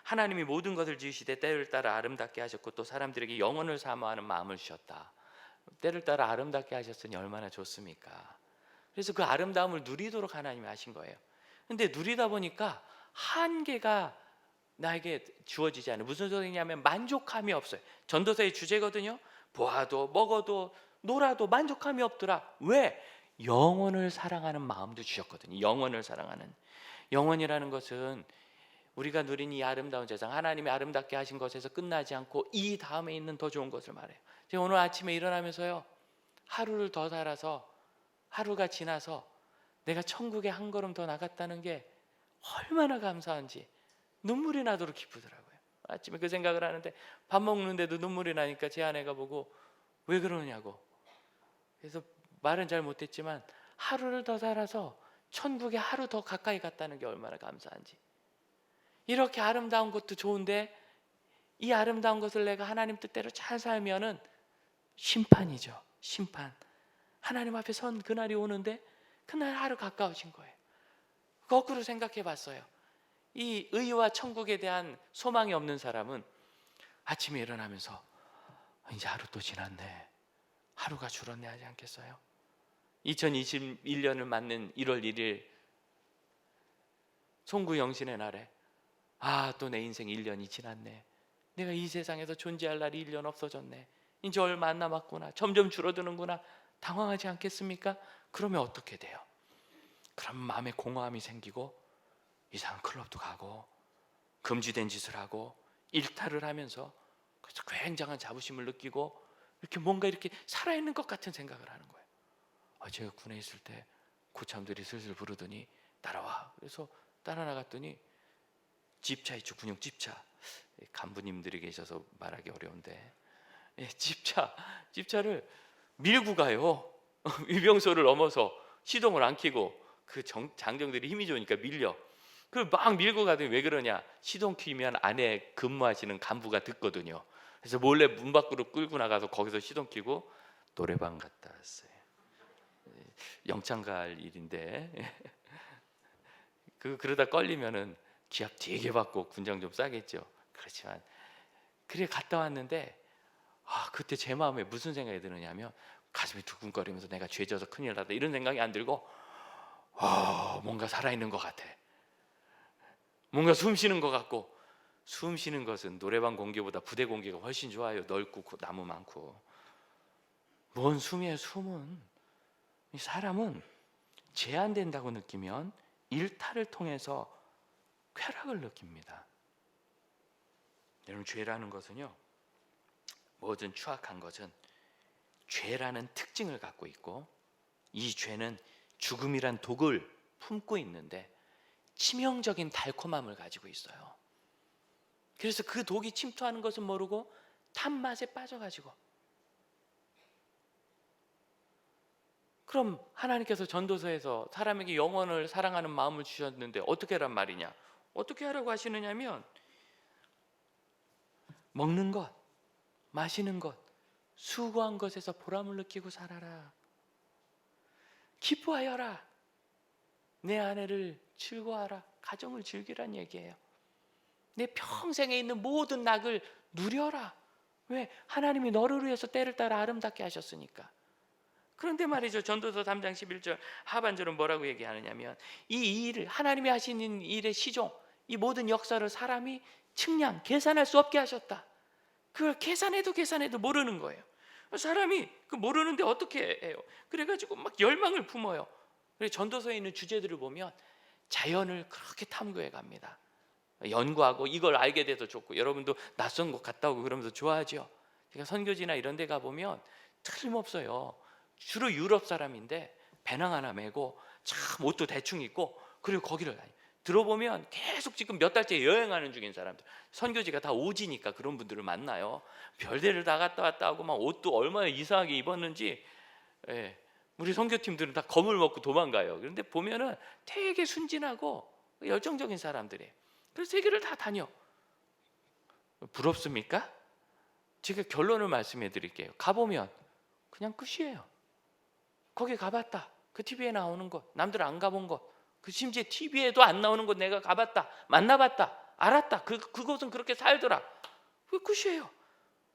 하나님이 모든 것을 지으시되 때를 따라 아름답게 하셨고 또 사람들에게 영혼을 사모하는 마음을 주셨다. 때를 따라 아름답게 하셨으니 얼마나 좋습니까? 그래서 그 아름다움을 누리도록 하나님이 하신 거예요. 근데 누리다 보니까 한계가 나에게 주어지지 않아요. 무슨 소리냐면 만족함이 없어요. 전도서의 주제거든요. 보아도 먹어도 놀아도 만족함이 없더라. 왜? 영혼을 사랑하는 마음도 주셨거든요. 영혼을 사랑하는. 영혼이라는 것은 우리가 누린 이 아름다운 세상, 하나님이 아름답게 하신 것에서 끝나지 않고 이 다음에 있는 더 좋은 것을 말해요. 제가 오늘 아침에 일어나면서요, 하루를 더 살아서, 하루가 지나서 내가 천국에 한 걸음 더 나갔다는 게 얼마나 감사한지 눈물이 나도록 기쁘더라고요. 아침에 그 생각을 하는데, 밥 먹는데도 눈물이 나니까 제 아내가 보고 왜 그러냐고. 그래서 말은 잘 못했지만 하루를 더 살아서 천국에 하루 더 가까이 갔다는 게 얼마나 감사한지. 이렇게 아름다운 것도 좋은데 이 아름다운 것을 내가 하나님 뜻대로 잘 살면은 심판이죠. 심판. 하나님 앞에 선 그날이 오는데 그날 하루 가까워진 거예요. 거꾸로 생각해 봤어요. 이 의와 천국에 대한 소망이 없는 사람은 아침에 일어나면서 이제 하루 또 지났네, 하루가 줄었네 하지 않겠어요? 2021년을 맞는 1월 1일 송구영신의 날에 또 내 인생 1년이 지났네, 내가 이 세상에서 존재할 날이 1년 없어졌네, 이제 얼마 안 남았구나, 점점 줄어드는구나, 당황하지 않겠습니까? 그러면 어떻게 돼요? 그럼 마음에 공허함이 생기고 이상한 클럽도 가고 금지된 짓을 하고 일탈을 하면서 그래서 굉장한 자부심을 느끼고 이렇게 뭔가 이렇게 살아있는 것 같은 생각을 하는 거예요. 제가 군에 있을 때 고참들이 슬슬 부르더니 따라와. 그래서 따라 나갔더니 집차 있죠, 군용 집차. 간부님들이 계셔서 말하기 어려운데, 집차를 밀고 가요. 위병소를 넘어서 시동을 안 켜고 그 장정들이 힘이 좋으니까 밀려. 그걸 막 밀고 가더니 왜 그러냐? 시동 키면 안에 근무하시는 간부가 듣거든요. 그래서 몰래 문 밖으로 끌고 나가서 거기서 시동 켜고 노래방 갔다 왔어요. 영창 갈 일인데 그러다 걸리면은 기합 되게 받고 군장 좀 싸겠죠. 그렇지만 그래 갔다 왔는데 그때 제 마음에 무슨 생각이 드느냐면, 가슴이 두근거리면서 내가 죄져서 큰일 났다 이런 생각이 안 들고 뭔가 살아있는 것 같아. 뭔가 숨 쉬는 것 같고, 숨 쉬는 것은 노래방 공기보다 부대 공기가 훨씬 좋아요. 넓고 나무 많고. 뭔 숨이에요, 숨은. 이 사람은 제한된다고 느끼면 일탈을 통해서 쾌락을 느낍니다. 여러분, 죄라는 것은요, 뭐든 추악한 것은 죄라는 특징을 갖고 있고, 이 죄는 죽음이란 독을 품고 있는데 치명적인 달콤함을 가지고 있어요. 그래서 그 독이 침투하는 것은 모르고 탄맛에 빠져가지고 그럼 하나님께서 전도서에서 사람에게 영혼을 사랑하는 마음을 주셨는데 어떻게 하란 말이냐? 어떻게 하라고 하시느냐면 먹는 것, 마시는 것, 수고한 것에서 보람을 느끼고 살아라. 기뻐하여라. 내 아내를 즐거워하라. 가정을 즐기란 얘기예요. 내 평생에 있는 모든 낙을 누려라. 왜? 하나님이 너를 위해서 때를 따라 아름답게 하셨으니까. 그런데 말이죠, 전도서 3장 11절 하반절은 뭐라고 얘기하느냐면 이 일을, 하나님이 하시는 일의 시종, 이 모든 역사를 사람이 측량, 계산할 수 없게 하셨다. 그걸 계산해도 모르는 거예요. 사람이 그 모르는데 어떻게 해요? 그래가지고 막 열망을 품어요. 그래서 전도서에 있는 주제들을 보면 자연을 그렇게 탐구해 갑니다. 연구하고 이걸 알게 돼서 좋고, 여러분도 낯선 곳 갔다 오고 그러면서 좋아하죠. 제가 선교지나 이런 데 가보면 틀림없어요. 주로 유럽 사람인데 배낭 하나 메고 참 옷도 대충 입고, 그리고 거기를 들어보면 계속 지금 몇 달째 여행하는 중인 사람들, 선교지가 다 오지니까 그런 분들을 만나요. 별데를 다 갔다 왔다 하고 막 옷도 얼마나 이상하게 입었는지, 예, 우리 선교팀들은 다 겁을 먹고 도망가요. 그런데 보면은 되게 순진하고 열정적인 사람들이에요. 그래서 세계를 다 다녀. 부럽습니까? 제가 결론을 말씀해 드릴게요. 가보면 그냥 끝이에요. 거기 가봤다. 그 TV에 나오는 것, 남들 안 가본 것, 그 심지어 TV에도 안 나오는 곳 내가 가봤다, 만나봤다, 알았다. 그곳은 그렇게 살더라. 그게 끝이에요.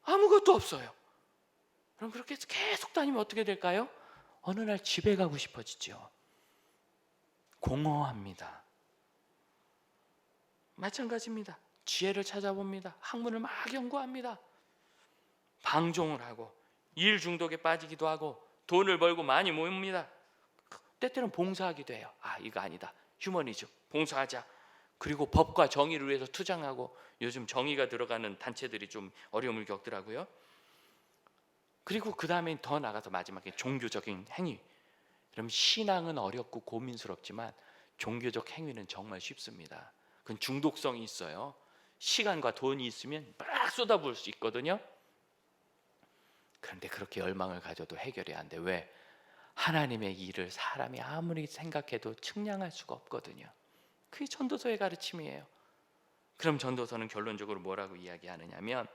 아무것도 없어요. 그럼 그렇게 해서 계속 다니면 어떻게 될까요? 어느 날 집에 가고 싶어지죠. 공허합니다. 마찬가지입니다. 지혜를 찾아봅니다. 학문을 막 연구합니다. 방종을 하고 일 중독에 빠지기도 하고 돈을 벌고 많이 모입니다. 때때로는 봉사하기도 해요. 아, 이거 아니다. 휴머니즘, 봉사하자. 그리고 법과 정의를 위해서 투쟁하고, 요즘 정의가 들어가는 단체들이 좀 어려움을 겪더라고요. 그리고 그 다음에 더 나가서 마지막에 종교적인 행위. 그럼 신앙은 어렵고 고민스럽지만 종교적 행위는 정말 쉽습니다. 그건 중독성이 있어요. 시간과 돈이 있으면 막 쏟아부을 수 있거든요. 그런데 그렇게 열망을 가져도 해결이 안 돼. 왜? 하나님의 일을 사람이 아무리 생각해도 측량할 수가 없거든요. 그게 전도서의 가르침이에요. 그럼 전도서는 결론적으로 뭐라고 이야기하느냐면,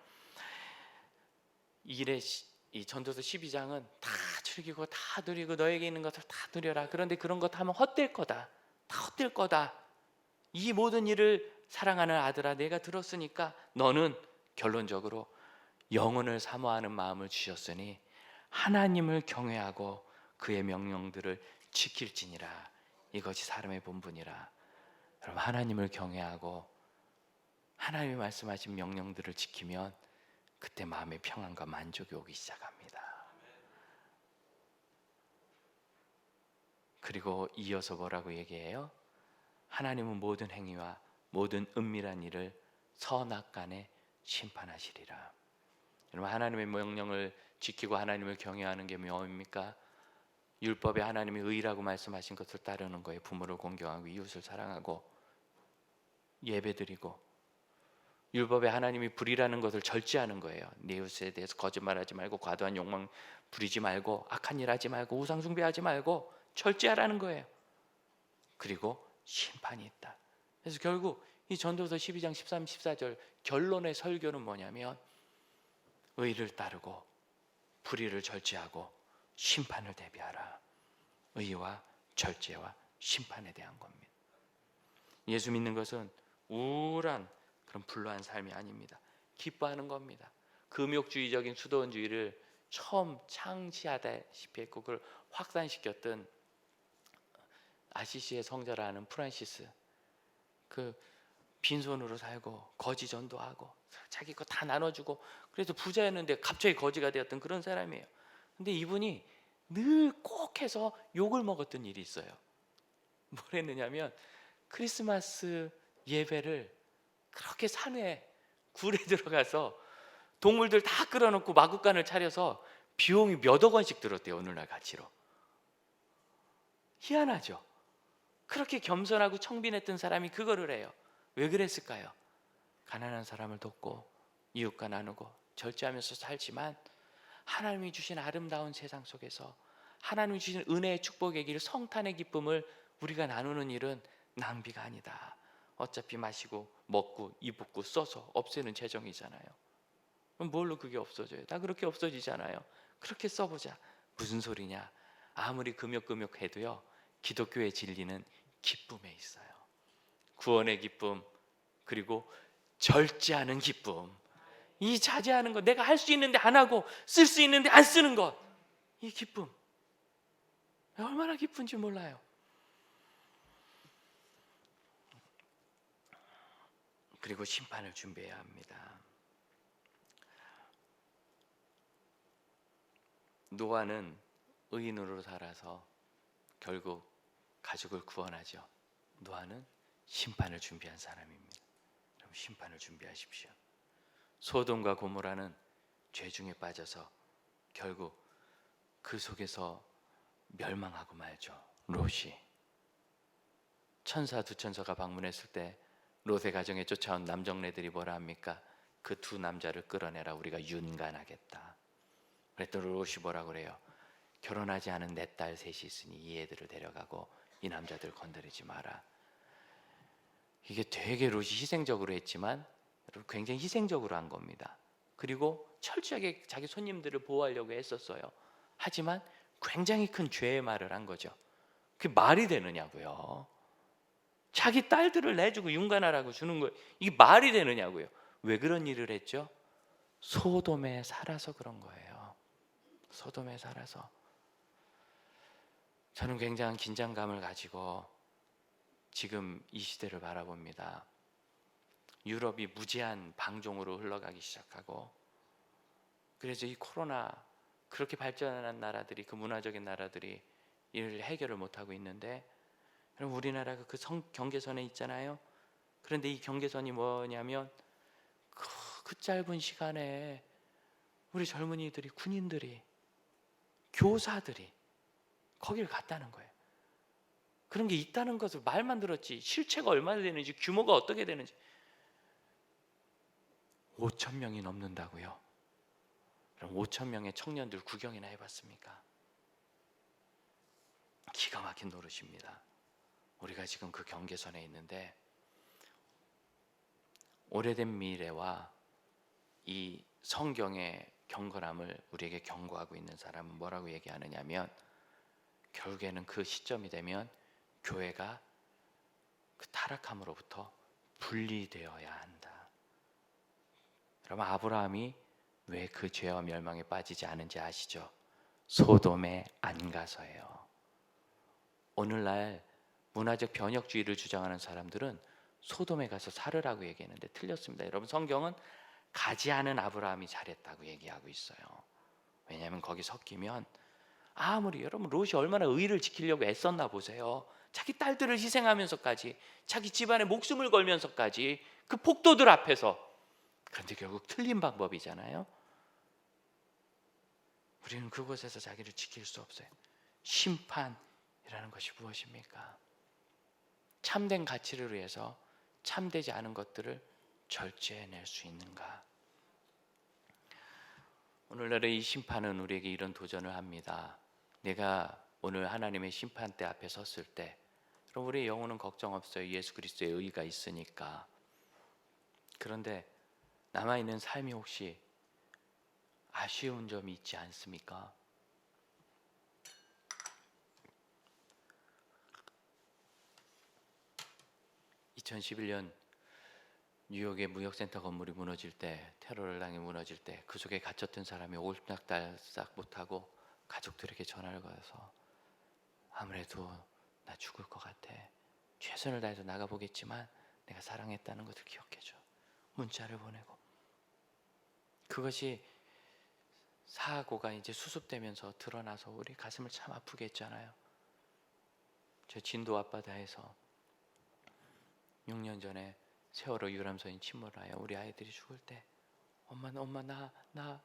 이 전도서 12장은 다 즐기고 다 누리고 너에게 있는 것을 다 누려라. 그런데 그런 것 하면 헛될 거다. 다 헛될 거다. 이 모든 일을 사랑하는 아들아, 내가 들었으니까 너는 결론적으로 영혼을 사모하는 마음을 주셨으니 하나님을 경외하고 그의 명령들을 지킬지니라. 이것이 사람의 본분이라. 여러분, 하나님을 경외하고 하나님이 말씀하신 명령들을 지키면 그때 마음의 평안과 만족이 오기 시작합니다. 그리고 이어서 뭐라고 얘기해요? 하나님은 모든 행위와 모든 은밀한 일을 선악간에 심판하시리라. 여러분, 하나님의 명령을 지키고 하나님을 경외하는 게 뭐입니까? 율법에 하나님이 의라고 말씀하신 것을 따르는 거예요. 부모를 공경하고 이웃을 사랑하고 예배드리고, 율법에 하나님이 불이라는 것을 절제하는 거예요. 내 이웃에 대해서 거짓말하지 말고, 과도한 욕망 부리지 말고, 악한 일 하지 말고, 우상 숭배하지 말고 절제하라는 거예요. 그리고 심판이 있다. 그래서 결국 이 전도서 12장 13, 14절 결론의 설교는 뭐냐면, 의를 따르고 불의를 절제하고 심판을 대비하라. 의와 절제와 심판에 대한 겁니다. 예수 믿는 것은 우울한 그런 불우한 삶이 아닙니다. 기뻐하는 겁니다. 금욕주의적인 수도원주의를 처음 창시하다시피 했고 그걸 확산시켰던 아시시의 성자라는 프란시스, 그 빈손으로 살고 거지 전도하고 자기 거 다 나눠주고, 그래서 부자였는데 갑자기 거지가 되었던 그런 사람이에요. 근데 이분이 늘 꼭 해서 욕을 먹었던 일이 있어요. 뭘 했느냐면 크리스마스 예배를 그렇게 산에 굴에 들어가서 동물들 다 끌어놓고 마구간을 차려서 비용이 몇억 원씩 들었대요. 오늘날 가치로. 희한하죠. 그렇게 겸손하고 청빈했던 사람이 그거를 해요. 왜 그랬을까요? 가난한 사람을 돕고 이웃과 나누고 절제하면서 살지만 하나님이 주신 아름다운 세상 속에서 하나님 주신 은혜의 축복의 길, 성탄의 기쁨을 우리가 나누는 일은 낭비가 아니다. 어차피 마시고 먹고 입고 써서 없애는 재정이잖아요. 그럼 뭘로 그게 없어져요? 다 그렇게 없어지잖아요. 그렇게 써보자. 무슨 소리냐? 아무리 금욕금욕해도요, 기독교의 진리는 기쁨에 있어요. 구원의 기쁨, 그리고 절제하는 기쁨. 이 자제하는 것, 내가 할 수 있는데 안 하고 쓸 수 있는데 안 쓰는 것, 이 기쁨 얼마나 기쁜지 몰라요. 그리고 심판을 준비해야 합니다. 노아는 의인으로 살아서 결국 가족을 구원하죠. 노아는 심판을 준비한 사람입니다. 그럼 심판을 준비하십시오. 소돔과 고모라는 죄 중에 빠져서 결국 그 속에서 멸망하고 말죠. 롯이 천사 두 천사가 방문했을 때 롯의 가정에 쫓아온 남정네들이 뭐라 합니까? 그 두 남자를 끌어내라, 우리가 윤간하겠다. 그랬더니 롯이 뭐라 그래요? 결혼하지 않은 내 딸 셋이 있으니 이 애들을 데려가고 이 남자들 건드리지 마라. 이게 되게 롯이 희생적으로 했지만 굉장히 희생적으로 한 겁니다. 그리고 철저하게 자기 손님들을 보호하려고 했었어요. 하지만 굉장히 큰 죄의 말을 한 거죠. 그게 말이 되느냐고요. 자기 딸들을 내주고 윤간하라고 주는 거, 이게 말이 되느냐고요. 왜 그런 일을 했죠? 소돔에 살아서 그런 거예요. 소돔에 살아서. 저는 굉장한 긴장감을 가지고 지금 이 시대를 바라봅니다. 유럽이 무제한 방종으로 흘러가기 시작하고, 그래서 이 코로나, 그렇게 발전한 나라들이, 그 문화적인 나라들이 이를 해결을 못하고 있는데, 그럼 우리나라가 그 경계선에 있잖아요. 그런데 이 경계선이 뭐냐면 그 짧은 시간에 우리 젊은이들이, 군인들이, 교사들이 거기를 갔다는 거예요. 그런 게 있다는 것을 말만 들었지 실체가 얼마나 되는지, 규모가 어떻게 되는지. 5천 명이 넘는다고요. 그럼 5천 명의 청년들 구경이나 해봤습니까? 기가 막힌 노릇입니다. 우리가 지금 그 경계선에 있는데, 오래된 미래와 이 성경의 경건함을 우리에게 경고하고 있는 사람은 뭐라고 얘기하느냐면, 결국에는 그 시점이 되면 교회가 그 타락함으로부터 분리되어야 한다. 여러분, 아브라함이 왜 그 죄와 멸망에 빠지지 않은지 아시죠? 소돔에 안 가서예요. 오늘날 문화적 변혁주의를 주장하는 사람들은 소돔에 가서 살으라고 얘기했는데 틀렸습니다. 여러분, 성경은 가지 않은 아브라함이 잘했다고 얘기하고 있어요. 왜냐하면 거기 섞이면, 아무리, 여러분 롯이 얼마나 의를 지키려고 애썼나 보세요. 자기 딸들을 희생하면서까지, 자기 집안의 목숨을 걸면서까지, 그 폭도들 앞에서. 그런데 결국 틀린 방법이잖아요. 우리는 그곳에서 자기를 지킬 수 없어요. 심판이라는 것이 무엇입니까? 참된 가치를 위해서 참되지 않은 것들을 절제해낼 수 있는가? 오늘날의 이 심판은 우리에게 이런 도전을 합니다. 내가 오늘 하나님의 심판대 앞에 섰을 때, 그럼 우리의 영혼은 걱정 없어요. 예수 그리스도의 의가 있으니까. 그런데 남아있는 삶이 혹시 아쉬운 점이 있지 않습니까? 2011년 뉴욕의 무역센터 건물이 무너질 때, 테러를 당해 무너질 때, 그 속에 갇혔던 사람이 옴짝달싹 못하고 가족들에게 전화를 걸어서, 아무래도 나 죽을 것 같아, 최선을 다해서 나가보겠지만 내가 사랑했다는 것을 기억해줘, 문자를 보내고. 그것이 사고가 이제 수습되면서 드러나서 우리 가슴을 참 아프게 했잖아요. 저 진도 앞바다에서 6년 전에 세월호 유람선이 침몰하여 우리 아이들이 죽을 때, 엄마 나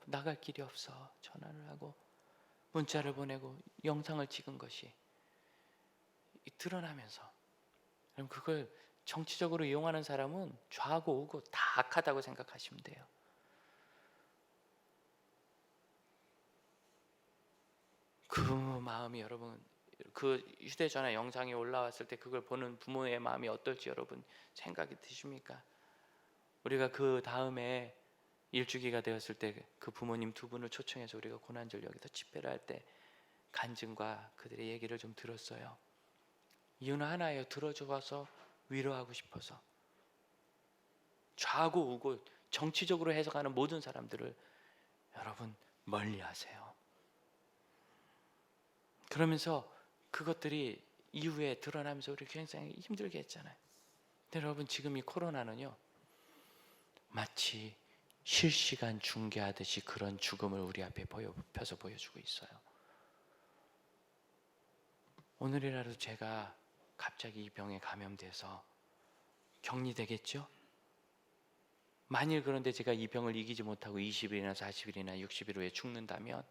나갈 길이 없어, 전화를 하고 문자를 보내고 영상을 찍은 것이 드러나면서, 그럼 그걸 정치적으로 이용하는 사람은 좌고 우고 다 악하다고 생각하시면 돼요. 그 마음이 여러분, 그 휴대전화 영상이 올라왔을 때 그걸 보는 부모의 마음이 어떨지 여러분 생각이 드십니까? 우리가 그 다음에 일주기가 되었을 때 그 부모님 두 분을 초청해서 우리가 고난절 여기서 집회를 할 때 간증과 그들의 얘기를 좀 들었어요. 이유는 하나예요. 들어줘서 위로하고 싶어서. 좌고 우고 정치적으로 해석하는 모든 사람들을 여러분 멀리하세요. 그러면서 그것들이 이후에 드러나면서 우리 굉장히 힘들게 했잖아요. 근데 여러분, 지금 이 코로나는요, 마치 실시간 중계하듯이 그런 죽음을 우리 앞에 펴서 보여주고 있어요. 오늘이라도 제가 갑자기 이 병에 감염돼서 격리되겠죠? 만일 그런데 제가 이 병을 이기지 못하고 20일이나 40일이나 60일 후에 죽는다면,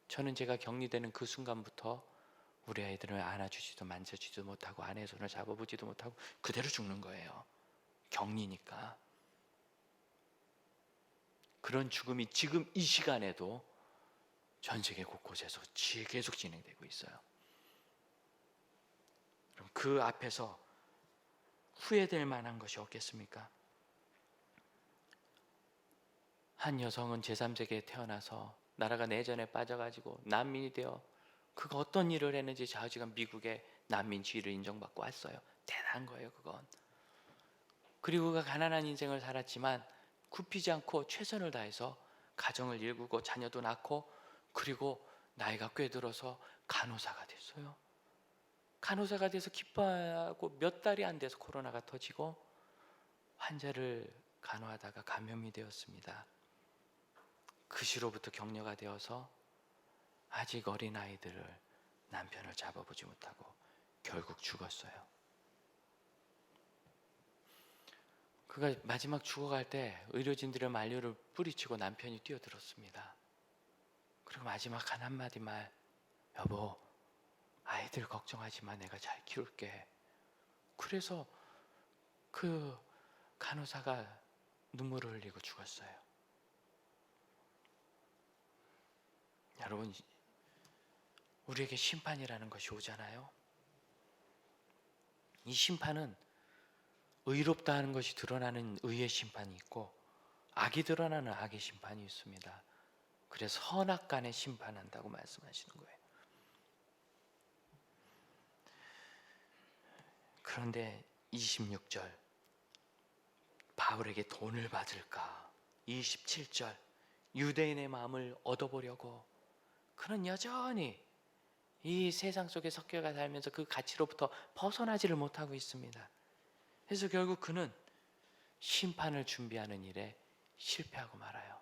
저는 제가 격리되는 그 순간부터 우리 아이들을 안아주지도 만져주지도 못하고 아내의 손을 잡아보지도 못하고 그대로 죽는 거예요. 격리니까. 그런 죽음이 지금 이 시간에도 전 세계 곳곳에서 계속 진행되고 있어요. 그럼 그 앞에서 후회될 만한 것이 없겠습니까? 한 여성은 제3세계에 태어나서 나라가 내전에 빠져가지고 난민이 되어 그가 어떤 일을 했는지 좌우지간 미국의 난민 지위를 인정받고 왔어요. 대단한 거예요, 그건. 그리고 그가 가난한 인생을 살았지만 굽히지 않고 최선을 다해서 가정을 일구고 자녀도 낳고, 그리고 나이가 꽤 들어서 간호사가 됐어요. 간호사가 돼서 기뻐하고 몇 달이 안 돼서 코로나가 터지고 환자를 간호하다가 감염이 되었습니다. 그 시로부터 격려가 되어서 아직 어린 아이들을 남편을 잡아보지 못하고 결국 죽었어요. 그가 마지막 죽어갈 때 의료진들의 만류를 뿌리치고 남편이 뛰어들었습니다. 그리고 마지막 한 한마디 말, 여보, 아이들 걱정하지 마, 내가 잘 키울게. 그래서 그 간호사가 눈물을 흘리고 죽었어요. 여러분, 우리에게 심판이라는 것이 오잖아요. 이 심판은 의롭다 하는 것이 드러나는 의의 심판이 있고 악이 드러나는 악의 심판이 있습니다. 그래서 선악간에 심판한다고 말씀하시는 거예요. 그런데 26절, 바울에게 돈을 받을까? 27절, 유대인의 마음을 얻어보려고 그는 여전히 이 세상 속에 섞여가 살면서 그 가치로부터 벗어나지를 못하고 있습니다. 그래서 결국 그는 심판을 준비하는 일에 실패하고 말아요.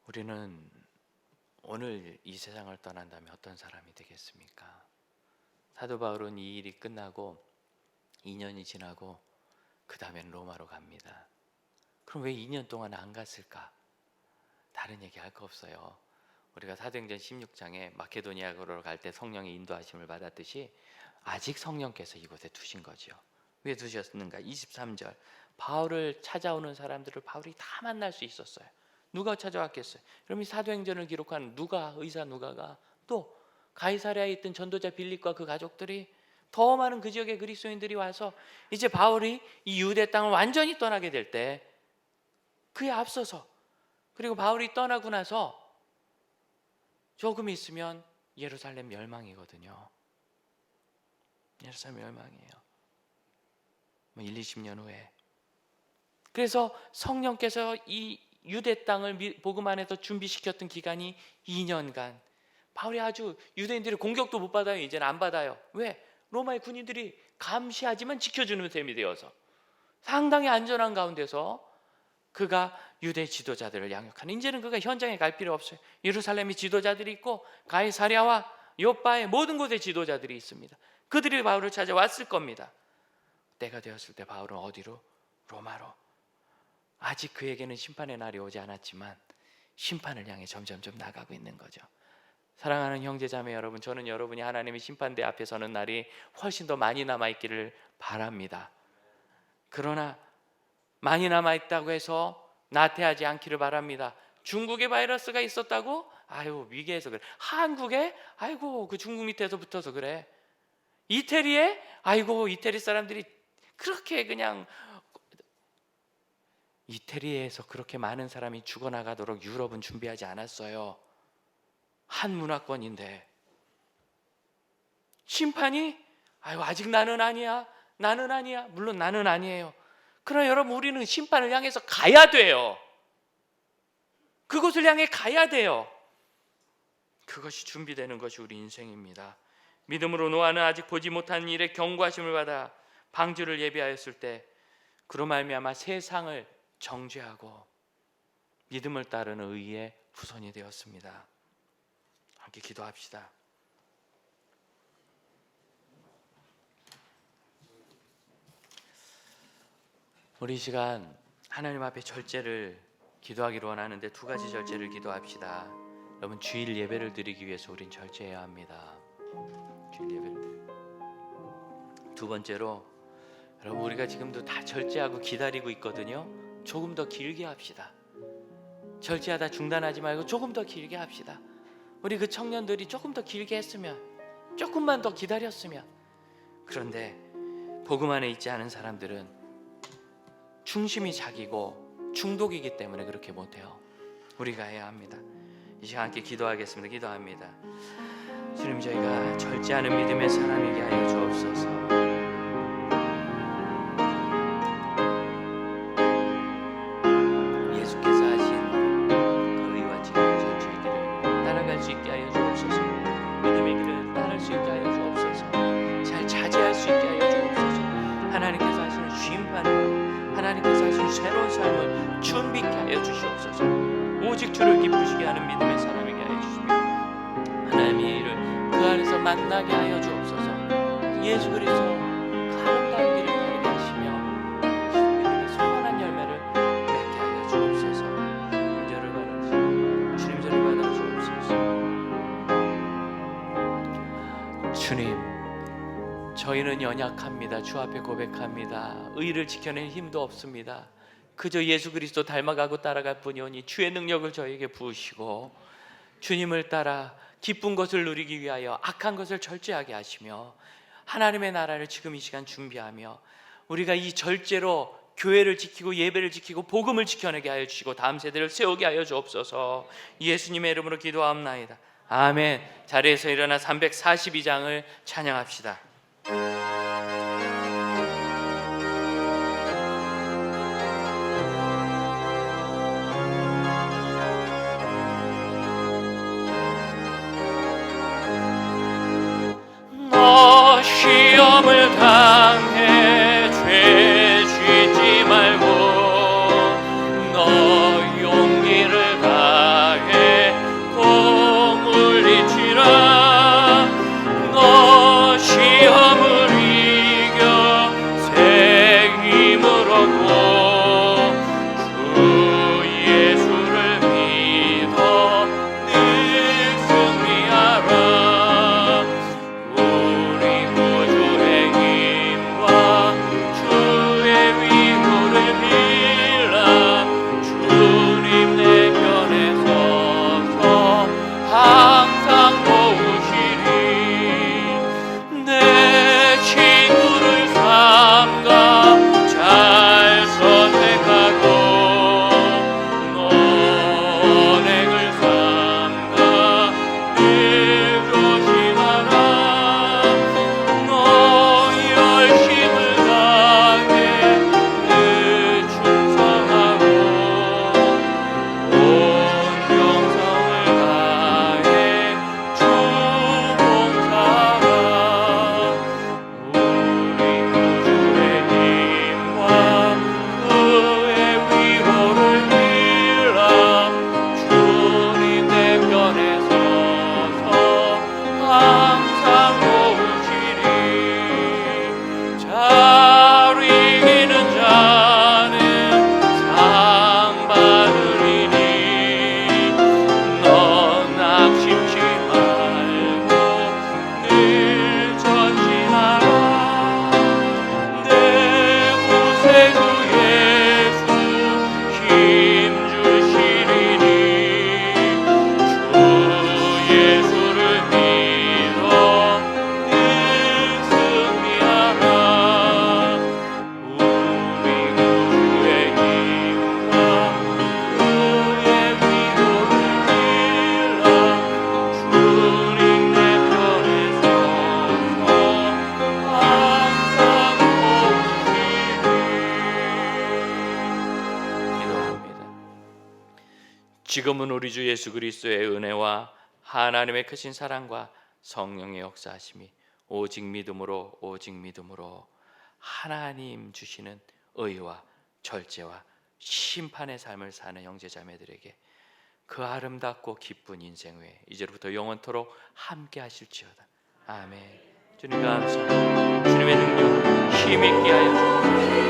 우리는 오늘 이 세상을 떠난다면 어떤 사람이 되겠습니까? 사도 바울은 이 일이 끝나고 2년이 지나고 그 다음엔 로마로 갑니다. 그럼 왜 2년 동안 안 갔을까? 다른 얘기 할 거 없어요. 우리가 사도행전 16장에 마케도니아로 갈 때 성령의 인도하심을 받았듯이 아직 성령께서 이곳에 두신 거죠. 왜 두셨는가? 23절, 바울을 찾아오는 사람들을 바울이 다 만날 수 있었어요. 누가 찾아왔겠어요? 그럼 이 사도행전을 기록한 의사 누가가 또 가이사랴에 있던 전도자 빌립과 그 가족들이, 더 많은 그 지역의 그리스도인들이 와서 이제 바울이 이 유대 땅을 완전히 떠나게 될 때 그에 앞서서, 그리고 바울이 떠나고 나서 조금 있으면 예루살렘 멸망이거든요. 예루살렘 멸망이에요. 1, 20년 후에. 그래서 성령께서 이 유대 땅을 복음 안에서 준비시켰던 기간이 2년간, 바울이 아주 유대인들이 공격도 못 받아요. 이제는 안 받아요. 왜? 로마의 군인들이 감시하지만 지켜주는 셈이 되어서 상당히 안전한 가운데서 그가 유대 지도자들을 양육하는, 이제는 그가 현장에 갈 필요 없어요. 예루살렘에 지도자들이 있고 가이사랴와 요빠의 모든 곳에 지도자들이 있습니다. 그들이 바울을 찾아왔을 겁니다. 때가 되었을 때 바울은 어디로? 로마로. 아직 그에게는 심판의 날이 오지 않았지만 심판을 향해 점점점 나가고 있는 거죠. 사랑하는 형제자매 여러분, 저는 여러분이 하나님의 심판대 앞에 서는 날이 훨씬 더 많이 남아있기를 바랍니다. 그러나 많이 남아있다고 해서 나태하지 않기를 바랍니다. 중국에 바이러스가 있었다고? 아유, 위계에서 그래. 한국에? 아이고, 그 중국 밑에서 붙어서 그래. 이태리에? 아이고, 이태리 사람들이 그렇게 그냥, 이태리에서 그렇게 많은 사람이 죽어나가도록 유럽은 준비하지 않았어요. 한 문화권인데. 심판이? 아유, 아직 나는 아니야. 나는 아니야. 물론 나는 아니에요. 그러나 여러분, 우리는 심판을 향해서 가야 돼요. 그곳을 향해 가야 돼요. 그것이 준비되는 것이 우리 인생입니다. 믿음으로 노아는 아직 보지 못한 일에 경고하심을 받아 방주를 예비하였을 때 그로 말미암아 세상을 정죄하고 믿음을 따르는 의의 후손이 되었습니다. 함께 기도합시다. 우리 이 시간 하나님 앞에 절제를 기도하기로 원하는데 두 가지 절제를 기도합시다. 여러분, 주일 예배를 드리기 위해서 우린 절제해야 합니다. 주일 예배를. 두 번째로, 여러분, 우리가 지금도 다 절제하고 기다리고 있거든요. 조금 더 길게 합시다. 절제하다 중단하지 말고 조금 더 길게 합시다. 우리 그 청년들이 조금 더 길게 했으면, 조금만 더 기다렸으면. 그런데 복음 안에 있지 않은 사람들은 중심이 자기고 중독이기 때문에 그렇게 못해요. 우리가 해야 합니다. 이 시간 함께 기도하겠습니다. 기도합니다. 주님, 저희가 절제하는 믿음의 사람이게 하여 주옵소서. 예수께서 하신 그 의와 진리의 절제의 길을 따라갈 수 있게 하여 주옵소서. 믿음의 길을 따를 수 있게 하여 주옵소서. 잘 자제할 수 있게 하여 주옵소서. 하나님께서 하시는 쉼판을, 하나님께서 하신 새로운 삶을 준비케 하여 주시옵소서. 오직 주를 기쁘시게 하는 믿음의 사람이게 하여 주시며 하나님의 일을 그 안에서 만나게 하여 주옵소서. 예수 그리스도 그 아름다운 길을 걸게 하시며 믿음의 선한 열매를 맺게 하여 주옵소서. 인자를 받아 주님자를 받아 주옵소서. 주님, 저희는 연약합니다. 주 앞에 고백합니다. 의를 지켜낼 힘도 없습니다. 그저 예수 그리스도 닮아가고 따라갈 뿐이오니 주의 능력을 저에게 부으시고 주님을 따라 기쁜 것을 누리기 위하여 악한 것을 절제하게 하시며 하나님의 나라를 지금 이 시간 준비하며 우리가 이 절제로 교회를 지키고 예배를 지키고 복음을 지켜내게 하여 주시고 다음 세대를 세우게 하여 주옵소서. 예수님의 이름으로 기도하옵나이다. 아멘. 자리에서 일어나 342장을 찬양합시다. 너 시험을 당해 죄 짓지 말고 너 용기를 다해 공을 이치라. 너 시험을 지금은 우리 주 예수 그리스도의 은혜와 하나님의 크신 사랑과 성령의 역사하심이 오직 믿음으로 하나님 주시는 의와 절제와 심판의 삶을 사는 형제자매들에게 그 아름답고 기쁜 인생 후에 이제부터 영원토록 함께 하실지어다. 아멘. 주님 감사합니다. 주님의 능력 힘있게 하여 주옵소서.